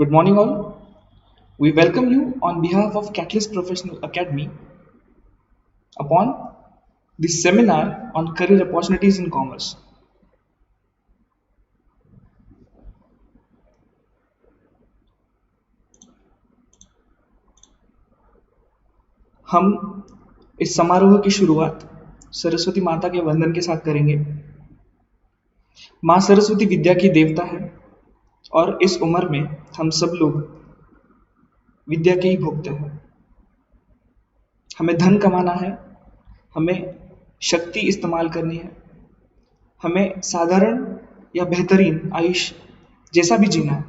Good morning, all. We welcome you on behalf of Catalyst Professional Academy upon this seminar on career opportunities in commerce. हम इस समारोह की शुरुआत सरस्वती माता के वंदन के साथ करेंगे। माँ सरस्वती विद्या की देवता है और इस उम्र में हम सब लोग विद्या के ही भोगते हैं। हमें धन कमाना है, हमें शक्ति इस्तेमाल करनी है, हमें साधारण या बेहतरीन आयुष्य जैसा भी जीना है।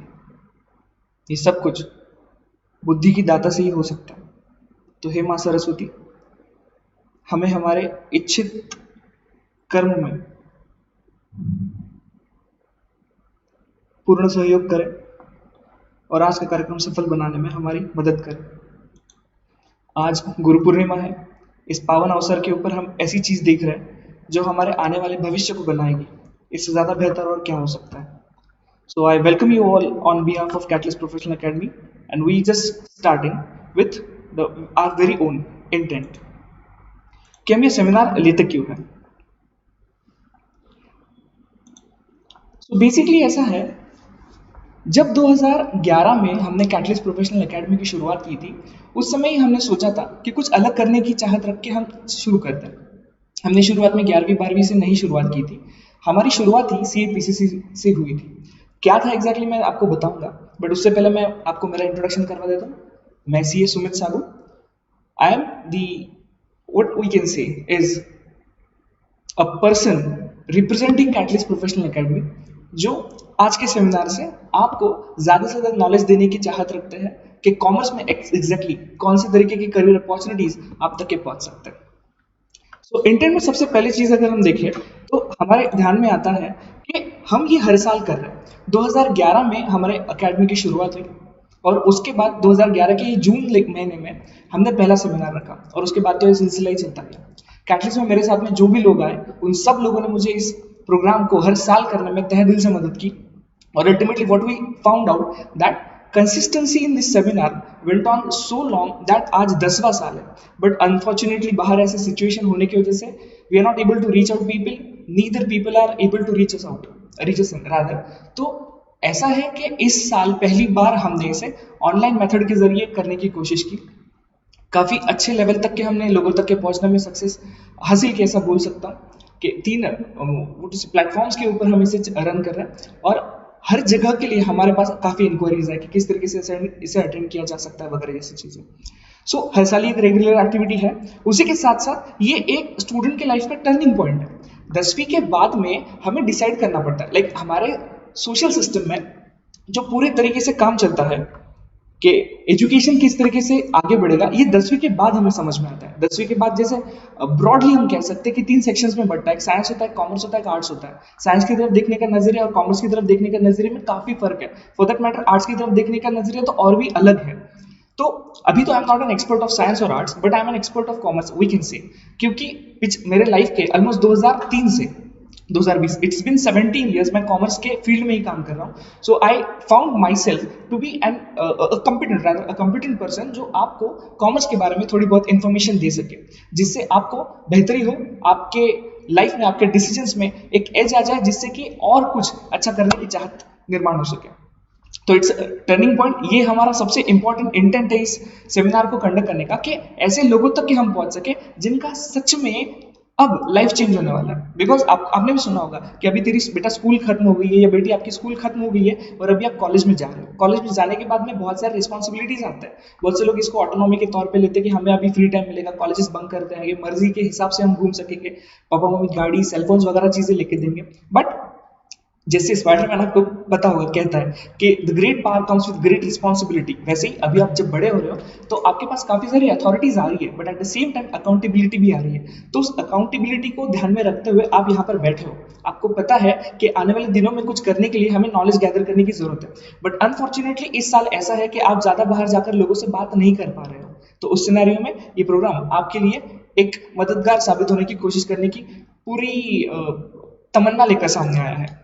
ये सब कुछ बुद्धि की दाता से ही हो सकता है। तो हे माँ सरस्वती, हमें हमारे इच्छित कर्म में पूर्ण सहयोग करें और आज का कार्यक्रम सफल बनाने में हमारी मदद करें। आज गुरु पूर्णिमा है। इस पावन अवसर के ऊपर हम ऐसी चीज देख रहे हैं जो हमारे आने वाले भविष्य को बनाएगी। इससे ज्यादा बेहतर और क्या हो सकता है। So I welcome you all on behalf of Catalyst Professional Academy, and we just starting with our very own intent कि हम ये सेमिनार लेते क्यों हैं। So basically ऐसा है, जब 2011 में हमने कैटलिस्ट प्रोफेशनल एकेडमी की शुरुआत की थी, उस समय ही हमने सोचा था कि कुछ अलग करने की चाहत रख के हम शुरू करते हैं। हमने शुरुआत में 11वीं 12वीं से नहीं शुरुआत की थी। हमारी शुरुआत ही CAPCC से हुई थी। क्या था एग्जैक्टली मैं आपको बताऊंगा, बट उससे पहले मैं आपको मेरा इंट्रोडक्शन करवा देता हूँ। मैं CA Sumit Sabu. I am the what we can say is a person representing Catalyst Professional Academy, जो आज के सेमिनार से आपको ज्यादा से ज्यादा नॉलेज देने की चाहत रखते हैं कि कॉमर्स में एग्जैक्टली कौन से तरीके की करियर अपॉर्चुनिटीज आप तक के पहुंच सकते हैं। तो इंटेंट में सबसे पहली चीज अगर हम देखें तो हमारे ध्यान में आता है कि हम ये हर साल कर रहे हैं। 2011 में हमारे एकेडमी की शुरुआत हुई और उसके बाद 2011 के जून महीने में हमने पहला सेमिनार रखा और उसके बाद तो ये सिलसिला ही चलता गया। कैटलिस्ट में मेरे साथ में जो भी लोग आए, उन सब लोगों ने मुझे इस प्रोग्राम को हर साल करने में तहे दिल से मदद की और ultimately what we found out that consistency in this seminar went on so long that आज 10वां साल है। बट अनफॉर्चुनेटली बाहर ऐसे सिचुएशन होने की वजह से we are not able to reach out people, neither people are able to reach us rather. तो ऐसा है कि इस साल पहली बार हमने इसे ऑनलाइन मेथड के जरिए करने की कोशिश की। काफी अच्छे लेवल तक के हमने लोगों तक के पहुंचने में सक्सेस हासिल किया, ऐसा बोल सकता हूँ कि 3 प्लेटफॉर्म्स के ऊपर हम इसे रन कर रहे हैं और हर जगह के लिए हमारे पास काफी इंक्वायरीज है कि किस तरीके से इसे अटेंड किया जा सकता है वगैरह जैसी चीजें। सो हर साल एक रेगुलर एक्टिविटी है। उसी के साथ साथ ये एक स्टूडेंट के लाइफ का टर्निंग पॉइंट है। 10वीं के बाद में हमें डिसाइड करना पड़ता है, लाइक हमारे सोशल सिस्टम में जो पूरे तरीके से काम चलता है कि एजुकेशन किस तरीके से आगे बढ़ेगा, ये 10वीं के बाद हमें समझ में आता है। 10वीं के बाद जैसे ब्रॉडली हम कह सकते हैं कि 3 सेक्शंस में बढ़ता है, साइंस होता है, कॉमर्स होता है, आर्ट्स होता है। साइंस की तरफ देखने का नजरिया और कॉमर्स की तरफ देखने का नजरिए में काफी फर्क है। फॉर दैट मैटर आर्ट्स की तरफ देखने का नजरिया तो और भी अलग है। तो अभी तो I am not an expert of science और arts, but I am an expert of commerce we can say, क्योंकि मेरे लाइफ के ऑलमोस्ट 2003 से 2020 इट्स बिन 17 इयर्स मैं कॉमर्स के फील्ड में ही काम कर रहा हूँ। So I found myself to be an competent person जो आपको कॉमर्स के बारे में थोड़ी बहुत इंफॉर्मेशन दे सके, जिससे आपको बेहतरी हो, आपके लाइफ में आपके डिसीजंस में एक एज आ जाए, जिससे कि और कुछ अच्छा करने की चाहत निर्माण हो सके। तो इट्स टर्निंग पॉइंट। ये हमारा सबसे इंपॉर्टेंट इंटेंट है इस सेमिनार को कंडक्ट करने का कि ऐसे लोगों तक कि हम पहुंच सके जिनका सच में अब लाइफ चेंज होने वाला है। बिकॉज आपने भी सुना होगा कि अभी तेरी बेटा स्कूल खत्म हो गई है या बेटी आपकी स्कूल खत्म हो गई है और अभी आप कॉलेज में जा रहे हो। कॉलेज में जाने के बाद में बहुत सारे रिस्पॉन्सिबिलिटीज आते हैं। बहुत से लोग इसको ऑटोनॉमी के तौर पे लेते हैं कि हमें अभी फ्री टाइम मिलेगा, कॉलेजेस बंक करते हैं, मर्जी के हिसाब से हम घूम सकेंगे, पापा मम्मी गाड़ी सेलफोन्स वगैरह चीजें लेके देंगे। बट जैसे स्पाइडरमैन आपको पता होगा कहता है कि the great power comes with great responsibility, वैसे ही अभी आप जब बड़े हो रहे हो तो आपके पास काफी सारी अथॉरिटीज आ रही है, but at the same time accountability भी आ रही है। तो उस अकाउंटेबिलिटी को ध्यान में रखते हुए आप यहाँ पर बैठे हो। आपको पता है कि आने वाले दिनों में कुछ करने के लिए हमें नॉलेज गैदर करने की जरूरत है, बट अनफॉर्चुनेटली इस साल ऐसा है कि आप ज्यादा बाहर जाकर लोगों से बात नहीं कर पा रहे हो। तो उस सिनेरियो में ये प्रोग्राम आपके लिए एक मददगार साबित होने की कोशिश करने की पूरी तमन्ना लेकर सामने आया है।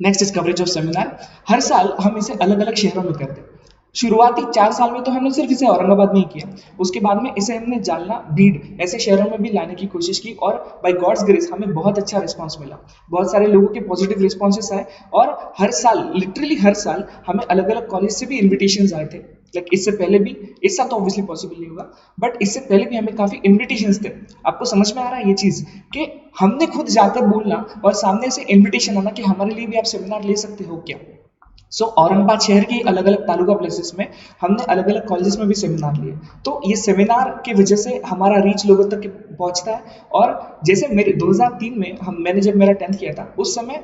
Next is coverage of seminar. हर साल हम इसे अलग अलग शहरों में करते हैं। शुरुआती 4 साल में तो हमने सिर्फ इसे औरंगाबाद में ही किया, उसके बाद में इसे हमने जालना, बीड ऐसे शहरों में भी लाने की कोशिश की और बाय गॉड्स ग्रेस हमें बहुत अच्छा रिस्पांस मिला। बहुत सारे लोगों के पॉजिटिव रिस्पॉन्सेस आए और हर साल, लिटरली हर साल हमें अलग अलग कॉलेज से भी इन्विटेशंस आए थे। लाइक इससे पहले भी, इस साल तो ऑब्वियसली पॉसिबल नहीं होगा, बट इससे पहले भी हमें काफी इन्विटेशंस थे। आपको समझ में आ रहा है ये चीज कि हमने खुद जाकर बोलना और सामने से इन्विटेशन आना कि हमारे लिए भी आप सेमिनार ले सकते हो क्या। औरंगाबाद शहर के अलग अलग तालुका प्लेसेस में हमने अलग अलग कॉलेजेस में भी सेमिनार लिए। तो ये सेमिनार की वजह से हमारा रीच लोगों तक पहुंचता है। और जैसे मेरे 2003 में मैंने जब मेरा 10th किया था, उस समय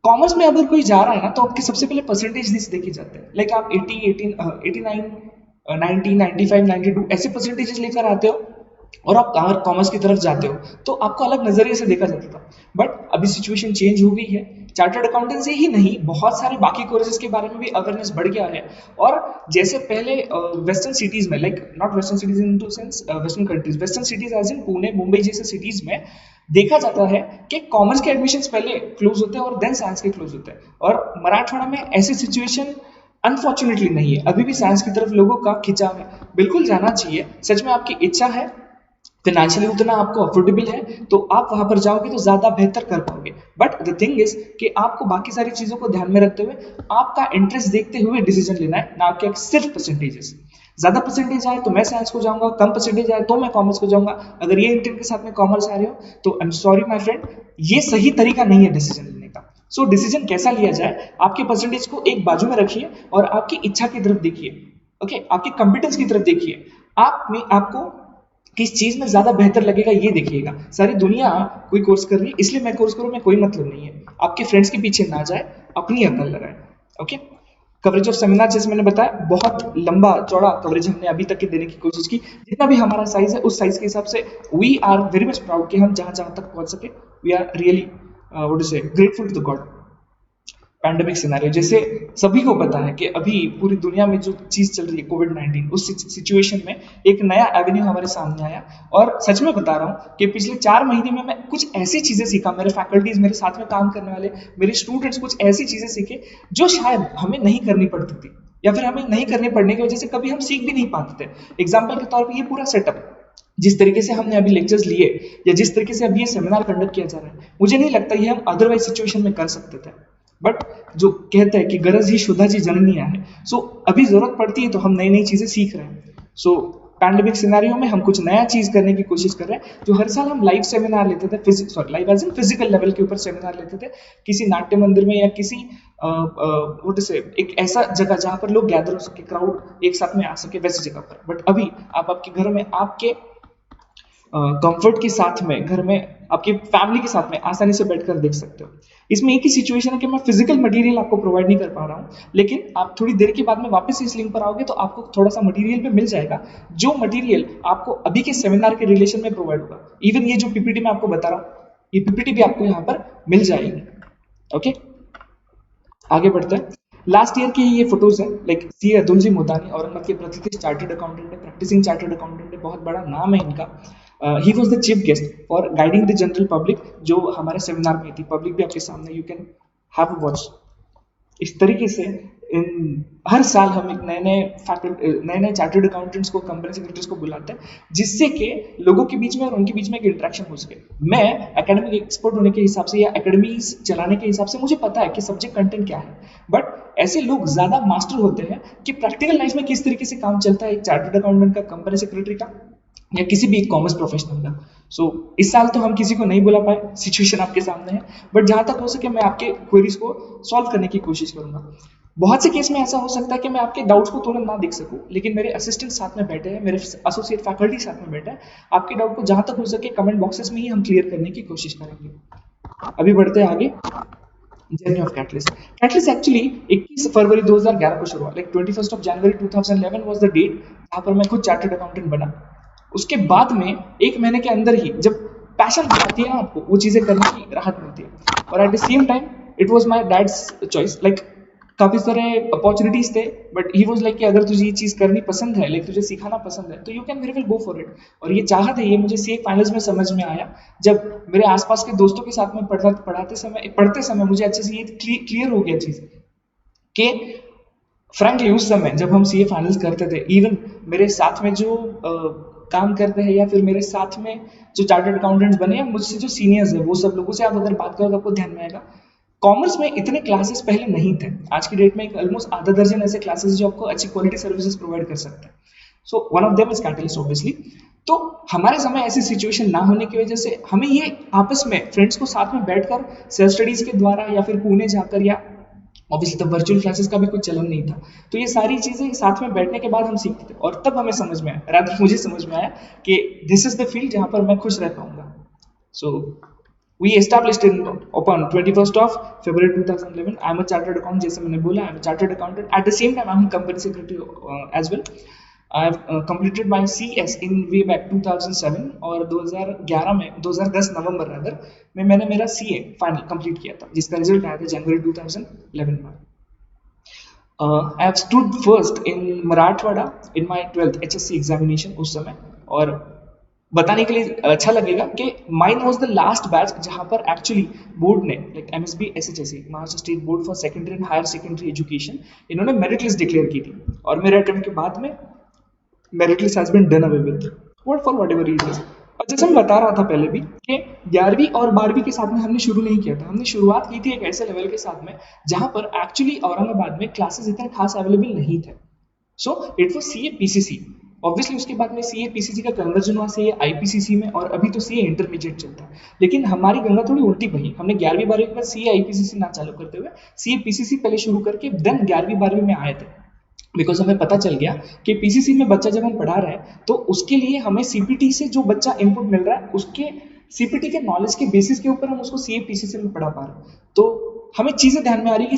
कॉमर्स में अगर कोई जा रहा है ना, तो आपके सबसे पहले परसेंटेज देखे जाते हैं। लाइक आप 80, 89, 90, 95, 92 ऐसे परसेंटेजेस लेकर आते हो और आप कॉमर्स की तरफ जाते हो, तो आपको अलग नजरिए से देखा जाता था। बट अभी सिचुएशन चेंज हो गई है। चार्टर्ड अकाउंटेंसी ही नहीं, बहुत सारे बाकी कोर्सेज के बारे में भी अवेयरनेस बढ़ गया है। और जैसे पहले वेस्टर्न सिटीज में, like not western cities in to sense western countries, western cities as in Pune, Mumbai जैसे सिटीज में देखा जाता है कि कॉमर्स के एडमिशंस पहले क्लोज होते हैं और देन साइंस के क्लोज होते हैं। और मराठवाड़ा में ऐसी सिचुएशन अनफॉर्चुनेटली नहीं है, अभी भी साइंस की तरफ लोगों का खिंचाव है। बिल्कुल जाना चाहिए, सच में आपकी इच्छा है, फाइनेंशियली उतना आपको अफोर्डेबल है, तो आप वहां पर जाओगे तो ज्यादा बेहतर कर पाओगे। बट द थिंग इज कि आपको बाकी सारी चीजों को ध्यान में रखते हुए आपका इंटरेस्ट देखते हुए डिसीजन लेना है, ना कि सिर्फ परसेंटेजेस। ज्यादा परसेंटेज आए तो मैं साइंस को जाऊंगा, कम परसेंटेज आए तो मैं कॉमर्स को जाऊंगा। अगर ये इंटेंट के साथ में कॉमर्स आ रहे हो तो I am sorry my friend, ये सही तरीका नहीं है डिसीजन लेने का। सो डिसीजन कैसा लिया जाए, आपके परसेंटेज को एक बाजू में रखिए और आपकी इच्छा की तरफ देखिए। ओके, आपकी कॉम्पिटेंस की तरफ देखिए। आपको किस चीज में ज्यादा बेहतर लगेगा ये देखिएगा। सारी दुनिया कोई कोर्स कर रही है इसलिए मैं कोर्स करूं, मैं कोई मतलब नहीं है। आपके फ्रेंड्स के पीछे ना जाए, अपनी अकल लगाए। ओके, कवरेज ऑफ सेमिनार जैसे मैंने बताया, बहुत लंबा चौड़ा कवरेज हमने अभी तक के देने की कोशिश की। जितना भी हमारा साइज है उस साइज के हिसाब से we are very much proud कि हम जहां जहां तक पहुंच सके। We are really what to say grateful to the God. Pandemic scenario, जैसे सभी को पता है कि अभी पूरी दुनिया में जो चीज चल रही है कोविड-19, उस सिचुएशन में एक नया एवेन्यू हमारे सामने आया। और सच में बता रहा हूँ कि पिछले 4 महीने में मैं कुछ ऐसी चीजें सीखा, मेरे फैकल्टीज, मेरे साथ में काम करने वाले मेरे स्टूडेंट्स कुछ ऐसी चीजें सीखे जो शायद हमें नहीं करनी पड़ती थी, या फिर हमें नहीं करने पड़ने की वजह से कभी हम सीख भी नहीं पाते थे। एग्जाम्पल के तौर पर ये पूरा सेटअप, जिस तरीके से हमने अभी लेक्चर्स लिए या जिस तरीके से अभी ये सेमिनार कंडक्ट किया जा रहा है, मुझे नहीं लगता ये हम अदरवाइज सिचुएशन में कर सकते थे। बट जो कहते हैं कि गरज ही शुद्धा जी जननी है, सो अभी जरूरत पड़ती है तो हम नई नई चीजें सीख रहे हैं। सो पैंडेमिक सिनेरियो में हम कुछ नया चीज करने की कोशिश कर रहे हैं। जो हर साल हम लाइव सेमिनार लेते थे, live as in physical level के ऊपर सेमिनार लेते थे किसी नाट्य मंदिर में या किसी एक ऐसा जगह जहां पर लोग गैदर हो सके, क्राउड एक साथ में आ सके, वैसी जगह पर। बट अभी आप आपके घर में आपके कंफर्ट के साथ में, घर में आपकी फैमिली के साथ में आसानी से बैठकर देख सकते हो। इसमें एक ही सिचुएशन है कि मैं फिजिकल मटेरियल आपको प्रोवाइड नहीं कर पा रहा हूँ, लेकिन आप थोड़ी देर के बाद में वापस इस लिंक पर आओगे तो आपको थोड़ा सा मटेरियल भी मिल जाएगा, जो मटेरियल आपको अभी के सेमिनार के रिलेशन में प्रोवाइड होगा। इवन ये जो पीपीटी मैं आपको बता रहा हूँ, ये पीपीटी भी आपको यहाँ पर मिल जाएगी। ओके, आगे बढ़ते हैं। लास्ट ईयर की ये फोटोज है, लाइक सी अतुल जी मोदानी, औरंगाबाद के प्रतिष्ठित चार्टर्ड अकाउंटेंट है, प्रैक्टिसिंग चार्टर्ड अकाउंटेंट है, बहुत बड़ा नाम है इनका। He was the chief guest for guiding the general public, जो हमारे सेमिनार में थी। पब्लिक भी आपके सामने, यू कैन हैव वॉच। इस तरीके से हर साल हम एक नए नए चार्टर्ड अकाउंटेंट्स को, कंपनी सेक्रेटरीज को बुलाते हैं, जिससे कि लोगों के बीच में और उनके बीच में एक इंटरेक्शन हो सके। मैं एकेडमिक एक्सपर्ट होने के हिसाब से या एकेडमीज चलाने के हिसाब से मुझे पता है कि सब्जेक्ट कंटेंट क्या है, बट ऐसे लोग ज्यादा मास्टर होते हैं कि प्रैक्टिकल लाइफ में किस तरीके से काम चलता है एक चार्टर्ड अकाउंटेंट का, कंपनी सेक्रेटरी का, या किसी भी एक कॉमर्स प्रोफेशनल का। सो इस साल तो हम किसी को नहीं बुला पाए, सिचुएशन आपके सामने है, बट जहां तक हो सके मैं आपके क्वेरीज को सॉल्व करने की कोशिश करूंगा। बहुत से केस में ऐसा हो सकता है कि मैं आपके डाउट्स को तुरंत ना देख सकूं, लेकिन मेरे असिस्टेंट साथ में बैठे हैं, मेरे एसोसिएट फैकल्टी साथ में बैठे हैं, आपके डाउट को जहां तक हो सके कमेंट बॉक्सेस में ही हम क्लियर करने की कोशिश करेंगे। अभी बढ़ते हैं आगे। Journey of Catalyst. Catalyst actually 21 फरवरी 2011 को शुरू हुआ, like 21 January 2011 was the date जहां पर मैं खुद चार्टर्ड अकाउंटेंट बना। उसके बाद में 1 महीने के अंदर ही जब पैशन आती है ना आपको, वो चीजें करने की राहत मिलती है। और at the same time it was my dad's choice, like काफ़ी सारे अपॉर्चुनिटीज़ थे, बट ही वाज लाइक कि अगर तुझे ये चीज़ करनी पसंद है, लाइक तुझे सिखाना पसंद है, तो you can very well go for it. और ये चाहत है, ये मुझे सीए फाइनल्स में समझ में आया, जब मेरे आसपास के दोस्तों के साथ में पढ़ते समय मुझे अच्छे से ये क्लियर हो गया चीज़ कि फ्रैंकली उस समय जब हम सीए फाइनल्स करते थे, इवन मेरे साथ में जो काम करते हैं या फिर मेरे साथ में जो चार्टर्ड अकाउंटेंट्स बने या मुझसे जो सीनियर्स हैं, वो सब लोगों से आप अगर बात करो तो आपको ध्यान में आएगा, कॉमर्स में इतने क्लासेस पहले नहीं थे। आज की डेट में एक ऑलमोस्ट आधा दर्जन ऐसे क्लासेस जो आपको अच्छी क्वालिटी सर्विसेज प्रोवाइड कर सकते हैं। So one of them is catalyst obviously. तो हमारे समय ऐसी सिचुएशन ना होने की वजह से हमें ये आपस में फ्रेंड्स को साथ में बैठकर सेल्फ स्टडीज के द्वारा या फिर पुणे जाकर, या ऑब्वियसली तब वर्चुअल क्लासेस का भी कुछ चलन नहीं था, तो ये सारी चीज़ें साथ में बैठने के बाद हम सीखते थे, और तब हमें समझ में आया, रादर मुझे समझ में आया कि दिस इज द फील्ड जहाँ पर मैं खुश रह पाऊंगा। सो we established in upon 21st of February 2011. I'm a chartered accountant, जैसे मैंने बोला, I'm a chartered accountant. At the same time, I'm a company secretary as well. I've completed my CS in way back 2007, और 2011 में 2010 नवंबर rather में मैंने मेरा CA final complete किया था, जिसका रिजल्ट आया था जनवरी 2011 में। I have stood first in Marathwada in my 12th HSC examination उस समय, और बताने के लिए अच्छा लगेगा कि mine was the last batch जहां पर एक्चुअली बोर्ड ने, like MSB SHSE Maharashtra state board for secondary and higher secondary education, इन्होंने मेरिट लिस्ट डिक्लेयर की थी, और मेरे अटेम्प्ट के बाद में merit list has been done away with for whatever reasons. और जैसे मैं बता रहा था पहले भी कि 11वीं और 12वीं के साथ में हमने शुरू नहीं किया था, हमने शुरुआत की थी एक ऐसे लेवल के साथ में जहां पर एक्चुअली औरंगाबाद में क्लासेस इतने खास अवेलेबल नहीं थे। So it was CA PCC। Obviously उसके बाद में CA PCC का कन्वर्जन हुआ CA IPCC में, और अभी तो CA इंटरमीडिएट चलता है। लेकिन हमारी गंगा थोड़ी उल्टी बही, हमने 11वीं 12वीं के बाद CA IPCC ना चालू करते हुए CA PCC पहले शुरू करके देन 11वीं 12वीं में आए थे, बिकॉज हमें पता चल गया कि PCC में बच्चा जब हम पढ़ा रहे हैं तो उसके लिए हमें CPT से जो बच्चा इनपुट मिल रहा है, उसके CPT के नॉलेज के बेसिस के ऊपर हम उसको CA PCC में पढ़ा पा रहे हैं। तो हमें चीज़ें ध्यान में आ रही कि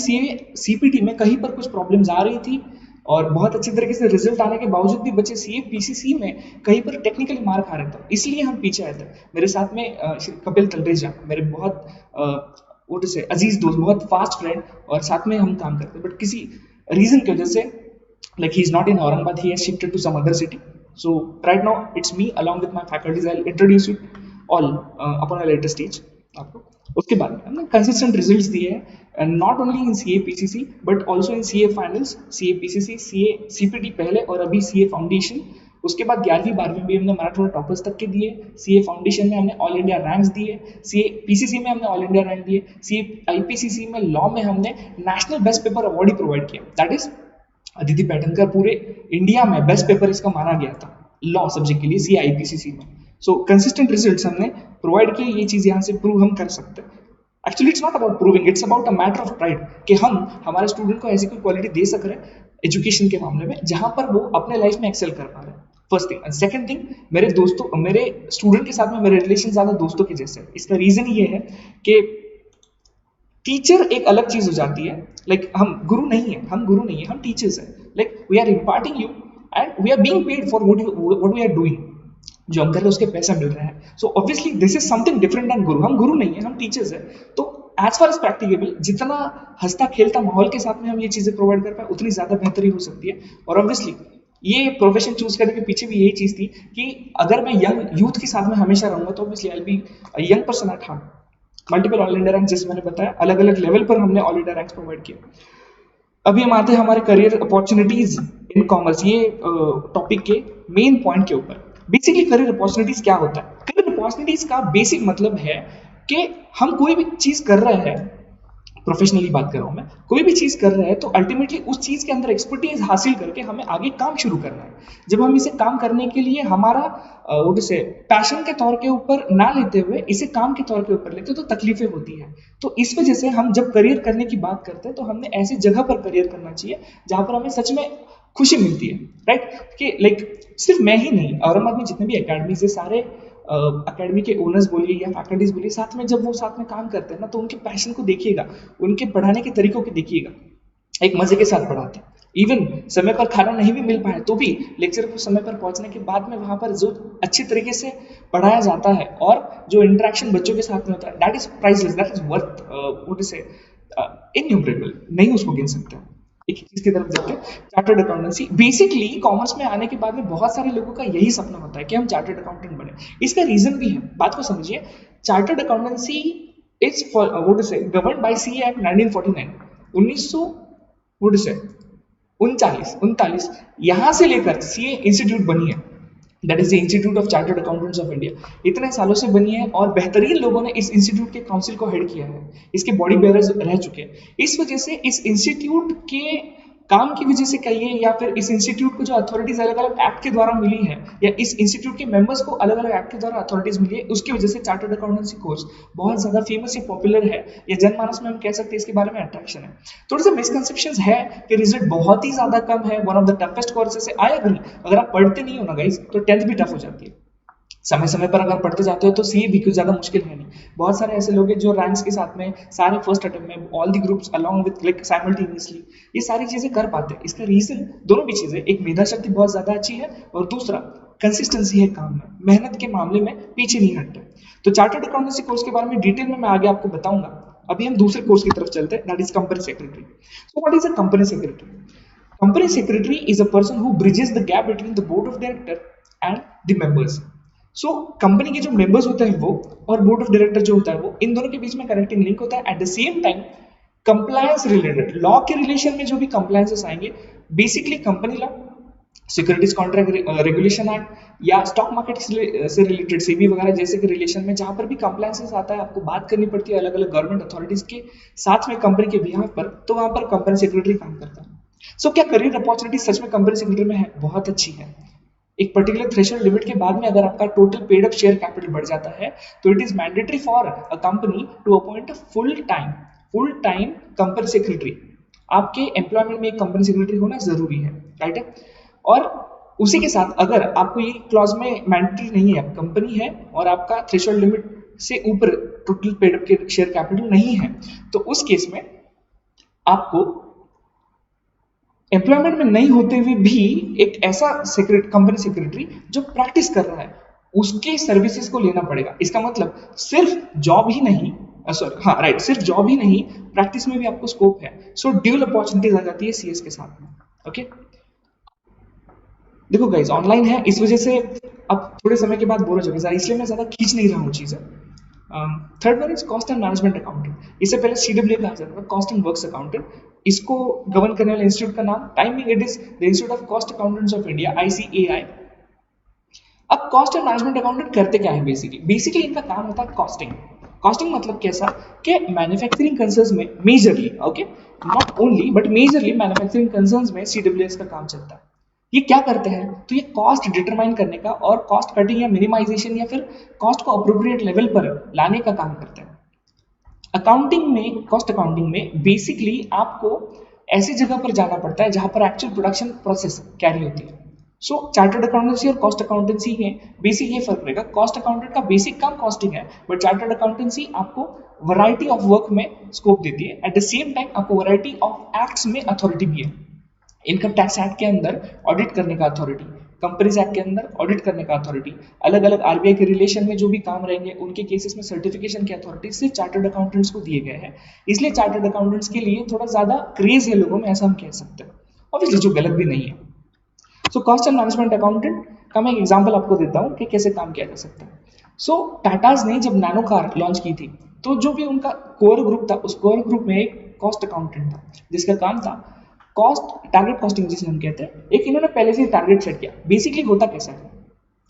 CPT में कहीं पर कुछ प्रॉब्लम्स आ रही थी, और बहुत अच्छी तरीके से रिजल्ट आने के बावजूद भी बच्चे CA PCC में कहीं पर टेक्निकली मार खा रहे थे, इसलिए हम पीछे आए थे। मेरे साथ में कपिल तलरेजा, मेरे बहुत वो से अजीज दोस्त, बहुत फास्ट फ्रेंड, और साथ में हम काम करते, बट किसी रीजन की वजह से, like he is not in Aurangabad, he has shifted to some other city. So right now it's me along with my faculties. I'll introduce you all upon a later stage आपको। उसके बाद हमने consistent results दिए हैं, not only in CA PCC but also in CA finals, CA PCC, CA CPT पहले, और अभी CA foundation. उसके बाद 11वीं 12वीं भी हमने मराठवाड़ा टॉपर्स तक के दिए, CA फाउंडेशन में हमने ऑल इंडिया रैंक्स दिए, CA PCC में हमने ऑल इंडिया रैंक दिए, CA IPCC में लॉ में हमने नेशनल बेस्ट पेपर अवार्ड ही प्रोवाइड किया, दैट इज अदिति पैटनकर। पूरे इंडिया में बेस्ट पेपर इसका माना गया था लॉ सब्जेक्ट के लिए CA IPCC में। सो कंसिस्टेंट रिजल्ट्स हमने प्रोवाइड किए, ये चीज़ यहाँ से प्रूव हम कर सकते हैं। Actually it's not about proving, it's about a matter of pride कि हम हमारे स्टूडेंट को ऐसी कोई क्वालिटी दे सक रहे हैं एजुकेशन के मामले में जहां पर वो अपने लाइफ में एक्सेल कर पा रहे हैं। First thing. सेकंड थिंग, मेरे स्टूडेंट के साथ में मेरे रिलेशन ज्यादा दोस्तों के जैसे है। इसका रीजन ये है कि टीचर एक अलग चीज हो जाती है, लाइक हम गुरु नहीं है, हम टीचर्स हैं, like we are imparting you and we are being paid for what we are doing, जो हम कर रहे हैं उसके पैसे मिल रहे हैं। So obviously this is something different than guru. हम गुरु नहीं है, हम टीचर्स हैं। तो एज फार एज प्रैक्टिकेबल, जितना हंसता खेलता माहौल के साथ में हम ये चीजें प्रोवाइड कर पाए, उतनी ज्यादा बेहतरी हो सकती है। और ऑब्वियसली ये प्रोफेशन चूज करने के पीछे भी यही चीज थी कि अगर मैं यंग यूथ के साथ में हमेशा रहूंगा तो obviously I be young person at heart. Multiple all India rank, जैसे मैंने बताया, अलग अलग लेवल पर हमने ऑल इंडिया रैंक्स प्रोवाइड किए। अभी हम आते हैं हमारे करियर अपॉर्चुनिटीज इन कॉमर्स, ये टॉपिक के मेन पॉइंट के ऊपर। बेसिकली करियर अपॉर्चुनिटीज क्या होता है? करियर अपॉर्चुनिटीज का बेसिक मतलब है कि हम कोई भी चीज कर रहे हैं, प्रोफेशनली बात कर रहा हूं मैं, कोई भी चीज कर रहे हैं तो अल्टीमेटली उस चीज के अंदर एक्सपर्टीज हासिल करके हमें आगे काम शुरू करना है। जब हम इसे काम करने के लिए हमारा जैसे पैशन के तौर के ऊपर ना लेते हुए इसे काम के तौर के ऊपर लेते तो तकलीफें होती है। तो इस वजह से हम जब करियर करने की बात करते हैं तो हमने ऐसी जगह पर करियर करना चाहिए जहां पर हमें सच में खुशी मिलती है, राइट? कि लाइक सिर्फ मैं ही नहीं, औरंगाबाद में जितने भी अकेडमीज है, सारे अकेडमी के ओनर्स बोलिए या फैकल्टीज बोलिए, साथ में जब वो साथ में काम करते हैं ना, तो उनके पैशन को देखिएगा, उनके पढ़ाने के तरीकों को देखिएगा, एक मजे के साथ पढ़ाते हैं। इवन समय पर खाना नहीं भी मिल पाए तो भी लेक्चर को समय पर पहुंचने के बाद में वहां पर जो अच्छी तरीके से पढ़ाया जाता है और जो इंटरेक्शन बच्चों के साथ में होता है, that is priceless, that is worth what is से इनन्यूमरेबल, नहीं उसको गिन सकते। एक चीज की तरफ जाते हैं, चार्टर्ड अकाउंटेंसी। बेसिकली कॉमर्स में आने के बाद में बहुत सारे लोगों का यही सपना होता है कि हम चार्टर्ड अकाउंटेंट बने। इसका रीजन भी है, बात को समझिए। Chartered accountancy is what is govern by C act 1949, 1900 what is 39 यहां से लेकर सीए इंस्टीट्यूट बनी है, that is the institute of chartered accountants of India. इतने सालों से बनी है और बेहतरीन लोगों ने इस इंस्टीट्यूट के काउंसिल को हेड किया है, इसके बॉडी बेयरर्स रह चुके हैं। इस वजह से इस इंस्टीट्यूट के काम की वजह से कहिए या फिर इस इंस्टीट्यूट को जो अथॉरिटीज अलग अलग एक्ट के द्वारा मिली है या इस इंस्टीट्यूट के मेंबर्स को अलग अलग एक्ट के द्वारा अथॉरिटीज मिली है, उसकी वजह से चार्टर्ड अकाउंटेंसी कोर्स बहुत ज्यादा फेमस या पॉपुलर है, या जनमानस में हम कह सकते हैं इसके बारे में अट्रैक्शन है। थोड़े से मिसकंसेप्शंस है कि रिजल्ट बहुत ही ज्यादा कम है, one of the toughest courses है। आई एग्री, अगर आप पढ़ते नहीं हो ना गाइस तो 10th भी टफ हो जाती है। समय समय पर अगर पढ़ते जाते हो तो सीए भी कुछ ज्यादा मुश्किल है नहीं। बहुत सारे ऐसे लोग हैं जो रैंक्स के साथ में सारे फर्स्ट अटेम्प्ट में all the groups along with like simultaneously ये सारी चीजें कर पाते हैं। इसका रीजन दोनों भी चीजें, एक मेधा शक्ति बहुत ज्यादा अच्छी है और दूसरा कंसिस्टेंसी है काम में, मेहनत के मामले में पीछे नहीं हटते। तो चार्टर्ड अकाउंटेंसी कोर्स के बारे में डिटेल में मैं आगे आपको बताऊंगा। अभी हम दूसरे कोर्स की तरफ चलते हैं, that is company secretary. So what is a company secretary? Company secretary is a person who bridges the gap between the board of director and the members. So company के जो मेंबर्स होते हैं वो और बोर्ड ऑफ डायरेक्टर जो होता है वो, इन दोनों के बीच में कनेक्टिंग लिंक होता है। At the same time compliance related law के रिलेशन में जो भी कंप्लायंसेस आएंगे, basically company law, securities contract regulation act या स्टॉक मार्केट से रिलेटेड सेबी वगैरह जैसे के रिलेशन में जहां पर भी कंप्लायंसेस आता है, आपको बात करनी पड़ती है अलग अलग गवर्नमेंट अथॉरिटीज के साथ में कंपनी के बिहाफ पर, तो वहां पर कंपनी सेक्रेटरी काम करता है। सो क्या करियर अपॉर्चुनिटी सच में कंपनी सेक्रेटरी में है? बहुत अच्छी है। एक पर्टिकुलर थ्रेशोल्ड लिमिट के बाद में अगर आपका total paid up share capital बढ़ जाता है तो it is mandatory for a company to appoint a full time company secretary. आपके एम्प्लॉयमेंट में एक कंपनी सेक्रेटरी होना जरूरी है, राइट है। और उसी के साथ अगर आपको ये क्लॉज में मैंडेटरी नहीं है, कंपनी है और आपका थ्रेशोल्ड लिमिट से ऊपर टोटल पेड अप के शेयर कैपिटल नहीं है, तो उस केस में आपको एम्प्लॉयमेंट में नहीं होते हुए भी एक ऐसा कंपनी सेक्रेटरी जो प्रैक्टिस कर रहा है उसके सर्विसेज को लेना पड़ेगा। इसका मतलब सिर्फ जॉब ही नहीं, सिर्फ जॉब ही नहीं, प्रैक्टिस में भी आपको स्कोप है। सो ड्यूल अपॉर्चुनिटीज आ जाती है सीएस के साथ में। ओके, देखो गाइस ऑनलाइन है, इस वजह से अब थोड़े समय के बाद बोर हो जाओगे, इसलिए मैं ज्यादा खींच नहीं रहा हूँ चीजें। Third one is cost and management accountant. इससे पहले सीडब्ल्यू कहा जाता था, कॉस्ट एंड वर्क्स अकाउंटेंट। इसको गवर्न करने वाले इंस्टीट्यूट का नाम, timing, it is the institute of cost accountants of India, ICAI। अब कॉस्ट एंड मैनेजमेंट अकाउंटेंट करते क्या है? बेसिकली इनका काम होता है कॉस्टिंग। कॉस्टिंग मतलब कैसा कि मैन्युफैक्चरिंग कंसर्न्स में majorly, okay, not only but majorly manufacturing concerns में सीडब्ल्यूएस का काम चलता है। ये क्या करते हैं? तो ये कॉस्ट डिटरमाइन करने का और कॉस्ट कटिंग या मिनिमाइजेशन या फिर कॉस्ट को अप्रोप्रिएट लेवल पर लाने का काम करते हैं। अकाउंटिंग में, कॉस्ट अकाउंटिंग में बेसिकली आपको ऐसी जगह पर जाना पड़ता है जहां पर एक्चुअल प्रोडक्शन प्रोसेस कैरी होती है। सो चार्टर्ड अकाउंटेंसी और कॉस्ट अकाउंटेंसी में बेसिक ये फर्क रहेगा। कॉस्ट अकाउंटेंट का बेसिक काम कॉस्टिंग है, बट चार्टर्ड अकाउंटेंसी आपको वैरायटी ऑफ वर्क में स्कोप देती है। एट द सेम टाइम आपको वैरायटी ऑफ एक्ट्स में अथॉरिटी भी है। इनकम टैक्स एक्ट के अंदर ऑडिट करने का अथॉरिटी, कंपनीज एक्ट के अंदर ऑडिट करने का अथॉरिटी, अलग अलग आरबीआई के रिलेशन में जो भी काम रहेंगे उनके केसेस में सर्टिफिकेशन की अथॉरिटी से चार्टर्ड अकाउंटेंट्स को दिए गए हैं। इसलिए चार्टर्ड अकाउंटेंट्स के लिए थोड़ा ज्यादा क्रेज है लोगों में, ऐसा हम कह सकते हैं, ऑब्वियसली, जो गलत भी नहीं है। So cost and management accountant का मैं एक एग्जांपल आपको देता हूं कि कैसे काम किया जा सकता है। सो टाटाज ने जब नैनो कार लॉन्च की थी तो जो भी उनका कोर ग्रुप था, उस कोर ग्रुप में एक कॉस्ट अकाउंटेंट था जिसका काम था कॉस्ट, टारगेट कॉस्टिंग जिसे हम कहते हैं। एक इन्होंने पहले से टारगेट सेट किया। बेसिकली होता कैसा है,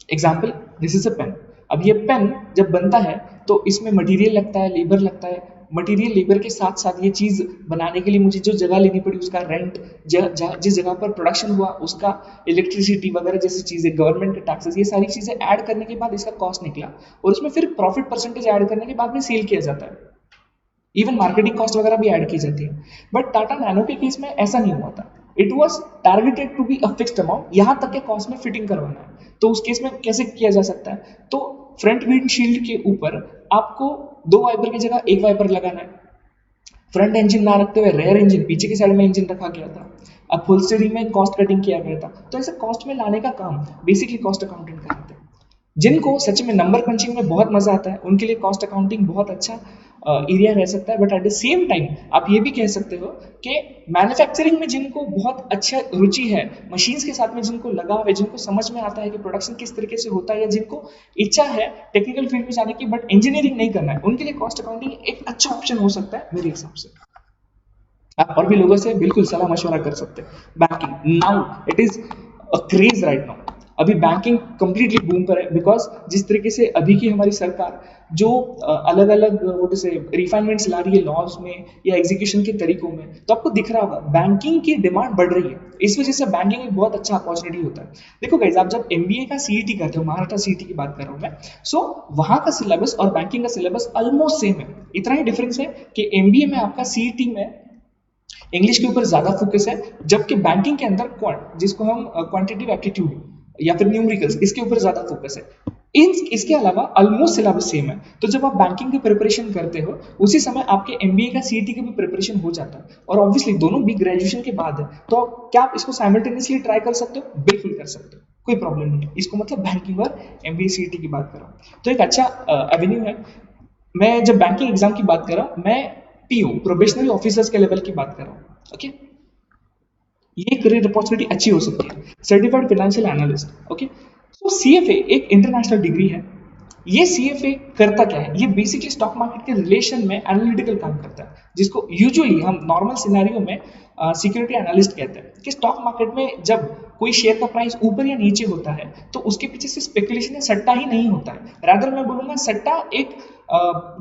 example, this is a pen. अब ये पेन जब बनता है तो इसमें मटेरियल लगता है, लेबर लगता है। मटेरियल लेबर के साथ साथ ये चीज बनाने के लिए मुझे जो जगह लेनी पड़ी उसका रेंट, जिस जगह पर प्रोडक्शन हुआ उसका इलेक्ट्रिसिटी वगैरह जैसी चीजें, गवर्नमेंट के टैक्सेस, ये सारी चीजें ऐड करने के बाद इसका कॉस्ट निकला और उसमें फिर प्रॉफिट परसेंटेज ऐड करने के बाद में सेल किया जाता है। इवन मार्केटिंग कॉस्ट वगैरह भी ऐड की जाती है। बट टाटा नैनो के केस में ऐसा नहीं हुआ था। It was targeted to be a fixed amount, यहां तक के कॉस्ट में फिटिंग करवाना है। तो उस केस में कैसे किया जा सकता है? तो फ्रंट विंडशील्ड के ऊपर आपको 2 वाइपर की जगह 1 वाइपर लगाना है। फ्रंट इंजन ना रखते हुए रेयर इंजन, पीछे की साइड में इंजन रखा गया था। अपहोल्स्टरी में कॉस्ट कटिंग किया गया था। तो ऐसे कॉस्ट में लाने का काम बेसिकली कॉस्ट अकाउंटेंट करते हैं। जिनको सच में नंबर पंचिंग में बहुत मजा आता है उनके लिए कॉस्ट अकाउंटिंग बहुत अच्छा एरिया रह सकता है, but at the same time आप ये भी कह सकते हो कि मैन्युफैक्चरिंग में जिनको बहुत अच्छा रुचि है, मशीन्स के साथ में जिनको लगाव है, जिनको समझ में आता है कि प्रोडक्शन किस तरीके से होता है, या जिनको इच्छा है टेक्निकल फील्ड में जाने की बट इंजीनियरिंग नहीं करना है, उनके लिए कॉस्ट अकाउंटिंग एक अच्छा ऑप्शन हो सकता है मेरे हिसाब से। आप और भी लोगों से बिल्कुल सलाह मशवरा कर सकते हैं। Banking now it is a craze right now. अभी बैंकिंग कंप्लीटली बूम पर है, बिकॉज जिस तरीके से अभी की हमारी सरकार जो अलग अलग वो से रिफाइनमेंट्स ला रही है लॉज में या एग्जीक्यूशन के तरीकों में, तो आपको दिख रहा होगा बैंकिंग की डिमांड बढ़ रही है। इस वजह से बैंकिंग एक बहुत अच्छा अपॉर्चुनिटी होता है। देखो गाइज, आप जब एमबीए का सीईटी करते हो, महाराष्ट्र सीईटी की बात कर रहा हूँ मैं, सो वहां का सिलेबस और बैंकिंग का सिलेबस ऑलमोस्ट सेम है। इतना ही डिफरेंस है कि एमबीए में आपका सीईटी में इंग्लिश के ऊपर ज्यादा फोकस है, जबकि बैंकिंग के अंदर क्वांट, जिसको हम क्वांटिटेटिव एप्टीट्यूड या फिर न्यूमेरिकल्स, इसके ऊपर ज्यादा फोकस है। इसके अलावा ऑलमोस्ट सिलेबस सेम है। तो जब आप बैंकिंग की प्रिपरेशन करते हो, उसी समय आपके एमबीए का सीईटी का भी प्रिपरेशन हो जाता है, और ऑब्वियसली दोनों भी ग्रेजुएशन के बाद है। तो क्या आप इसको साइमल्टेनियसली ट्राई कर सकते हो? बिल्कुल कर सकते हो, कोई प्रॉब्लम नहीं है। इसको मतलब बैंकिंग और एमबीए सीईटी की बात कर रहा हूँ, तो एक अच्छा एवेन्यू है। मैं जब बैंकिंग एग्जाम की बात कर रहा हूँ, मैं पीओ प्रोबेशनरी ऑफिसर्स के लेवल की बात कर रहा हूँ। ओके, ये करियर अपॉर्चुनिटी अच्छी हो सकती है। Certified financial analyst, okay. तो सीएफए एक इंटरनेशनल डिग्री है। ये सीएफए करता क्या है? ये बेसिकली स्टॉक मार्केट के रिलेशन में एनालिटिकल काम करता है, जिसको यूजुअली हम नॉर्मल सिनेरियो में सिक्योरिटी एनालिस्ट कहते हैं। कि स्टॉक मार्केट में जब कोई शेयर का प्राइस ऊपर या नीचे होता है, तो उसके पीछे से स्पेकुलेशन या सट्टा ही नहीं होता है। रादर मैं बोलूंगा सट्टा एक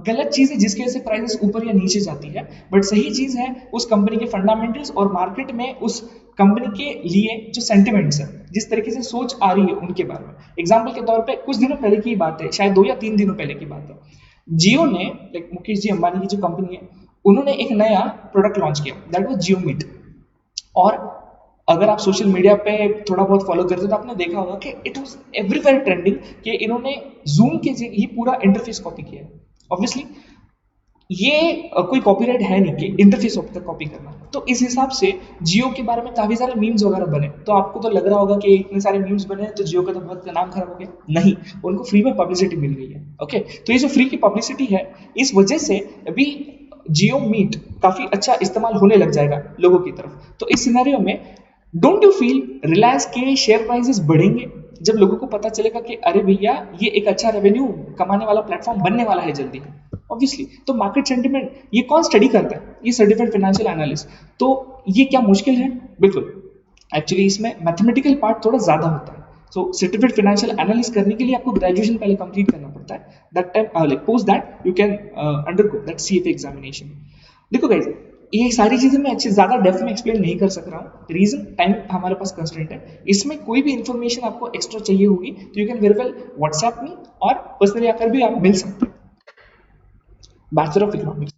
गलत चीज है जिसकी वजह से प्राइसेस ऊपर या नीचे जाती है, बट सही चीज है उस कंपनी के फंडामेंटल्स और मार्केट में उस कंपनी के लिए जो सेंटिमेंट्स है, जिस तरीके से सोच आ रही है उनके बारे में। एग्जाम्पल के तौर पे कुछ दिनों पहले की बात है, शायद 2 या 3 दिनों पहले की बात है, जियो ने, लाइक मुकेश जी अंबानी की जो कंपनी है, उन्होंने एक नया प्रोडक्ट लॉन्च किया, दैट वाज जियो मीट। और अगर आप सोशल मीडिया पे थोड़ा बहुत फॉलो करते हो तो आपने देखा होगा कि इट वाज एवरीवेयर ट्रेंडिंग कि इन्होंने जूम के ही पूरा इंटरफेस कॉपी किया है। ऑब्वियसली ये कोई कॉपीराइट है नहीं कि इंटरफेस तक कॉपी करना। तो इस हिसाब से जियो के बारे में काफी सारे मीम्स वगैरह बने। तो आपको तो लग रहा होगा कि इतने सारे मीम्स बने तो जियो का तो बहुत नाम खराब हो गया। नहीं, उनको फ्री में पब्लिसिटी मिल गई है। ओके, तो ये जो फ्री की पब्लिसिटी है, इस वजह से अभी जियो मीट काफी अच्छा इस्तेमाल होने लग जाएगा लोगों की तरफ। तो इस सिनेरियो में डोंट यू फील रिलायंस के शेयर प्राइसेस बढ़ेंगे जब लोगों को पता चलेगा कि अरे भैया ये एक अच्छा रेवेन्यू कमाने वाला प्लेटफॉर्म बनने वाला है जल्दी। ऑब्वियसली तो मार्केट सेंटिमेंट ये कौन स्टडी करता है? ये सर्टिफाइड फाइनेंशियल एनालिस्ट। तो ये क्या मुश्किल है? बिल्कुल, एक्चुअली इसमें मैथमेटिकल पार्ट थोड़ा ज्यादा होता है। सो सर्टिफाइड फाइनेंशियल एनालिस्ट करने के लिए आपको ग्रेजुएशन पहले कंप्लीट करना पड़ता है। That time like post that you can undergo that CFA examination. देखो गाइस, ये सारी चीजें मैं अच्छी ज्यादा डेप्थ में एक्सप्लेन नहीं कर सक रहा हूँ, रीजन टाइम हमारे पास कंस्ट्रेंट है। इसमें कोई भी इंफॉर्मेशन आपको एक्स्ट्रा चाहिए होगी तो you can very well WhatsApp me, और पर्सनली आकर भी आप मिल सकते हैं। बैचलर ऑफ इकोनॉमिक्स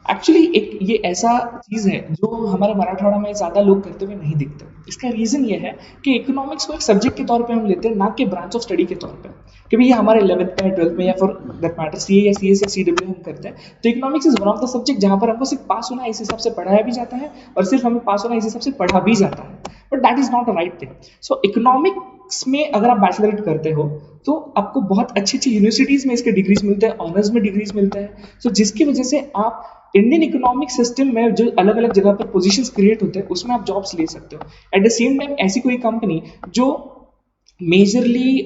एक्चुअली एक ये ऐसा चीज है जो हमारे मराठवाड़ा में ज्यादा लोग करते हुए नहीं दिखते। इसका रीजन ये है कि इकोनॉमिक्स को एक सब्जेक्ट के तौर पे हम लेते हैं, ना कि ब्रांच ऑफ स्टडी के तौर पे। कि भैया हमारे 11th में 12th में या फॉर दैट मैटर सीए या सीएस या सीडब्ल्यू हम करते हैं, तो economics is one of the subject जहां पर हमको सिर्फ पास होना इस हिसाब से पढ़ाया भी जाता है और सिर्फ हमें पास होना इस हिसाब से पढ़ा भी जाता है। But that is not a right thing. So economics में अगर आप बैचलरेट करते हो तो आपको बहुत अच्छी अच्छी यूनिवर्सिटीज में इसके डिग्रीज मिलते हैं, ऑनर्स में डिग्रीज मिलते हैं। सो जिसकी वजह से आप इंडियन इकोनॉमिक सिस्टम में जो अलग अलग जगह पर पोजीशंस क्रिएट होते हैं उसमें आप जॉब्स ले सकते हो। एट द सेम टाइम ऐसी कोई कंपनी जो मेजरली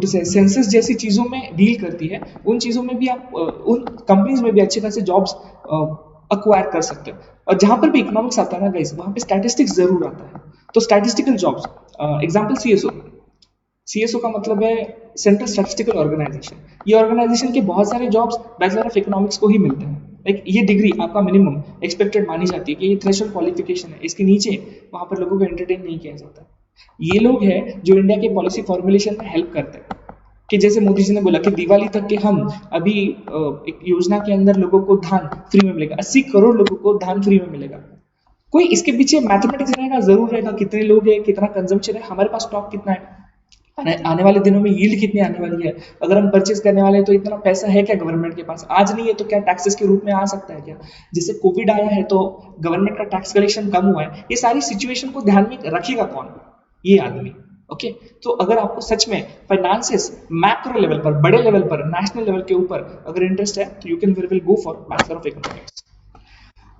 सेंसस जैसी चीजों में डील करती है, उन चीजों में भी आप उन कंपनीज में भी अच्छे खासे जॉब्स अक्वायर कर सकते हो। और जहां पर भी इकोनॉमिक्स आता है ना गाइस, वहां पे स्टैटिस्टिक्स जरूर आता है। तो statistical jobs, example CSO. CSO का मतलब है सेंट्रल स्टैटिस्टिकल ऑर्गेनाइजेशन। ये ऑर्गेनाइजेशन के बहुत सारे जॉब्स बैचलर ऑफ इकोनॉमिक्स को ही मिलते हैं। लाइक ये डिग्री आपका मिनिमम एक्सपेक्टेड मानी जाती है कि ये थ्रेशोल्ड क्वालिफिकेशन है, इसके नीचे वहां पर लोगों को एंटरटेन नहीं किया जाता। ये लोग हैं जो इंडिया के पॉलिसी फॉर्मुलेशन में हेल्प करते हैं। कि जैसे मोदी जी ने बोला कि दिवाली तक के हम अभी एक योजना के अंदर लोगों को धान फ्री में मिलेगा, 80 करोड़ लोगों को धान फ्री में मिलेगा। कोई इसके पीछे मैथमेटिक्स रहेगा, जरूर रहेगा, कितने लोग हैं, कितना कंजम्पशन है, हमारे पास स्टॉक कितना है, आने वाले दिनों में यील्ड कितनी आने वाली है, अगर हम परचेज करने वाले हैं तो इतना पैसा है क्या गवर्नमेंट के पास, आज नहीं है तो क्या टैक्सेस के रूप में आ सकता है क्या, जैसे कोविड आया है तो गवर्नमेंट का टैक्स कलेक्शन कम हुआ है। ये सारी सिचुएशन को ध्यान में रखेगा कौन? ये आदमी। ओके तो अगर आपको सच में फाइनेंसेस मैक्रो लेवल पर, बड़े लेवल पर, नेशनल लेवल के ऊपर अगर इंटरेस्ट है तो you can very well go for bachelor of economics.